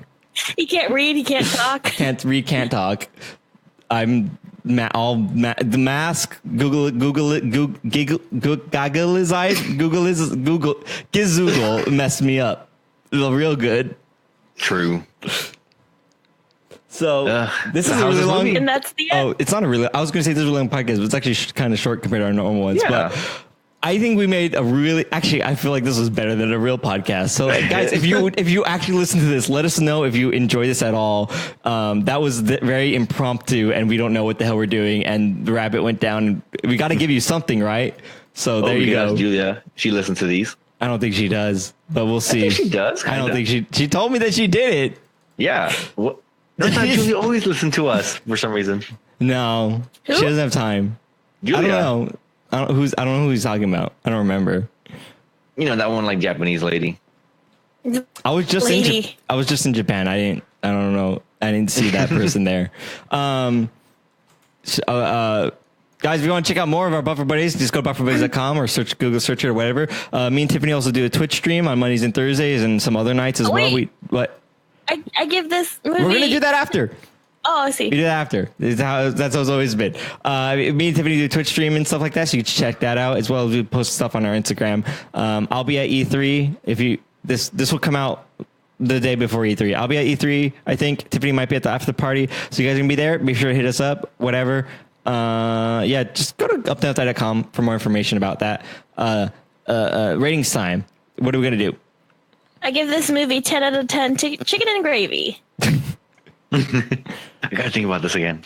He can't read. He can't talk.
Can't read. Can't talk. The mask. Gizoogle messed me up. Real good.
True.
So this is a really long.
And that's the end.
Oh, it's not a really. I was going to say this is a really long podcast, but it's actually kind of short compared to our normal ones.
Yeah.
But I think we made a really. Actually, I feel like this was better than a real podcast. So, guys, if you actually listen to this, let us know if you enjoy this at all. That was very impromptu, and we don't know what the hell we're doing. And the rabbit went down. We got to give you something, right? So there you go.
Julia, she listens to these.
I don't think she does, but we'll see.
I think she does.
I don't think she told me that she did it.
Yeah. What? I thought Julia always listened to us for some reason.
No, she doesn't have time.
Julia.
I don't know. I don't know who he's talking about. I don't remember.
You know that one like Japanese lady.
I was just in Japan. I don't know. I didn't see that person there. Guys, if you want to check out more of our Buffer Buddies, just go to bufferbuddies.com or Google search it or whatever. Me and Tiffany also do a Twitch stream on Mondays and Thursdays and some other nights as well. What?
I give this movie.
We're gonna do that after.
Oh, I see.
We do that after. That's how it's always been. Me and Tiffany do Twitch stream and stuff like that, so you can check that out as well as we post stuff on our Instagram. I'll be at E3. This will come out the day before E3. I'll be at E3. I think Tiffany might be at the after party, so you guys are gonna be there. Be sure to hit us up. Whatever. Just go to UpDownLeftDie.com for more information about that. Ratings time. What are we gonna do?
I give this movie 10 out of 10 chicken and gravy.
I gotta think about this again.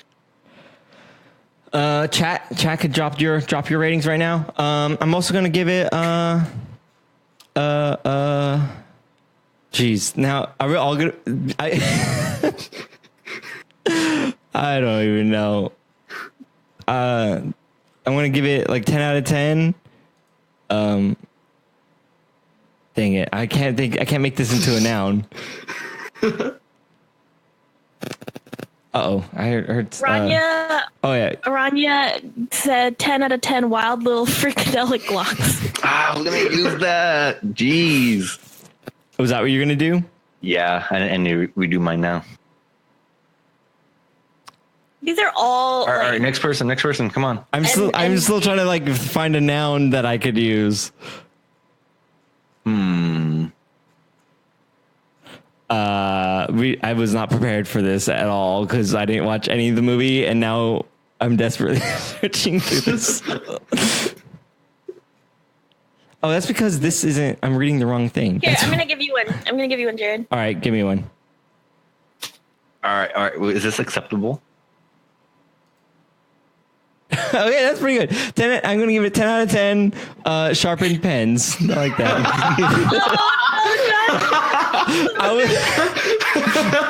Chat could drop your ratings right now. I'm also gonna give it geez. Now I don't even know. I'm gonna give it like 10 out of 10. Dang it! I can't make this into a noun. I heard.
Rania.
Rania
said 10 out of 10 wild little freakadelic glocks.
I was gonna use that. Jeez.
Was that what you're gonna do?
Yeah, and we do mine now.
These are all.
All right, next person. Come on.
I'm still trying to like find a noun that I could use. I was not prepared for this at all because I didn't watch any of the movie, and now I'm desperately searching through this. Oh, that's because this isn't. I'm reading the wrong thing.
Here, I'm gonna give you one. Jared.
All right, give me one.
All right. Is this acceptable?
Okay, that's pretty good. I'm going to give it 10 out of 10 sharpened pens. I like that.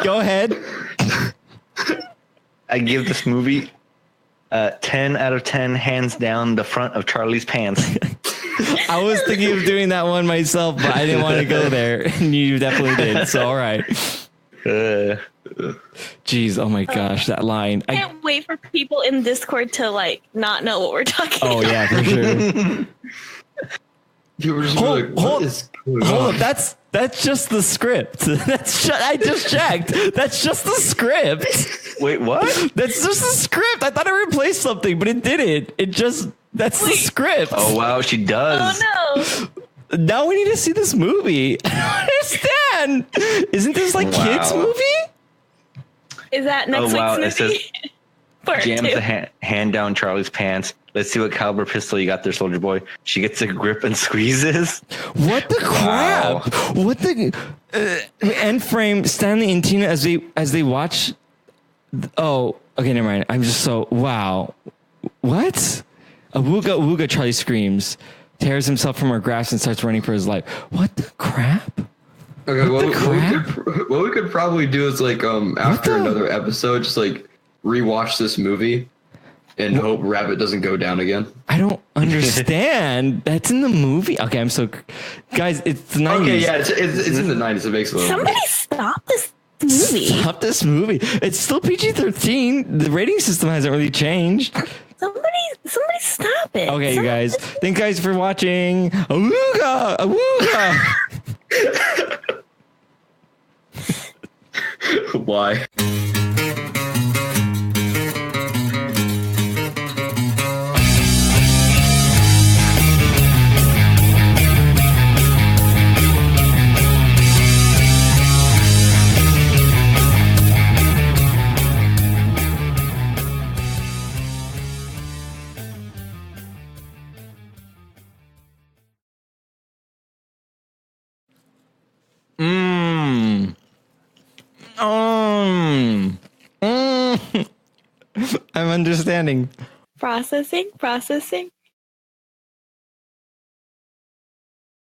Go ahead.
I give this movie 10 out of 10, hands down, the front of Charlie's pants.
I was thinking of doing that one myself, but I didn't want to go there. And you definitely did. So, all right. Jeez, oh my gosh, that line.
I can't wait for people in Discord to like not know what we're talking about.
Oh yeah, for sure. Hold up, that's just the script. I just checked. That's just the script.
Wait, what?
That's just the script. I thought I replaced something, but it didn't. That's the script.
Oh wow, she does.
Oh
no. Now we need to see this movie. I don't understand. Isn't this like kids' movie?
Is that next week's movie?
It says jams the hand down Charlie's pants. Let's see what caliber pistol you got there, soldier boy. She gets a grip and squeezes.
What the crap? What the end frame? Stanley and Tina as they watch. Oh, okay, never mind. I'm just so wow. What? Awooga Charlie screams, tears himself from her grasp and starts running for his life. What the crap?
Okay, what we could probably do is like after another episode, just like rewatch this movie and hope Rabbit doesn't go down again.
I don't understand. That's in the movie. Okay, I'm so guys. It's the 90s.
Okay, yeah, it's in the 90s. It makes a little.
Somebody stop this movie.
Stop this movie. It's still PG-13. The rating system hasn't really changed.
Somebody stop it.
Okay, you guys. Thank you guys for watching. Awooga! Awooga!
Why?
understanding.
Processing.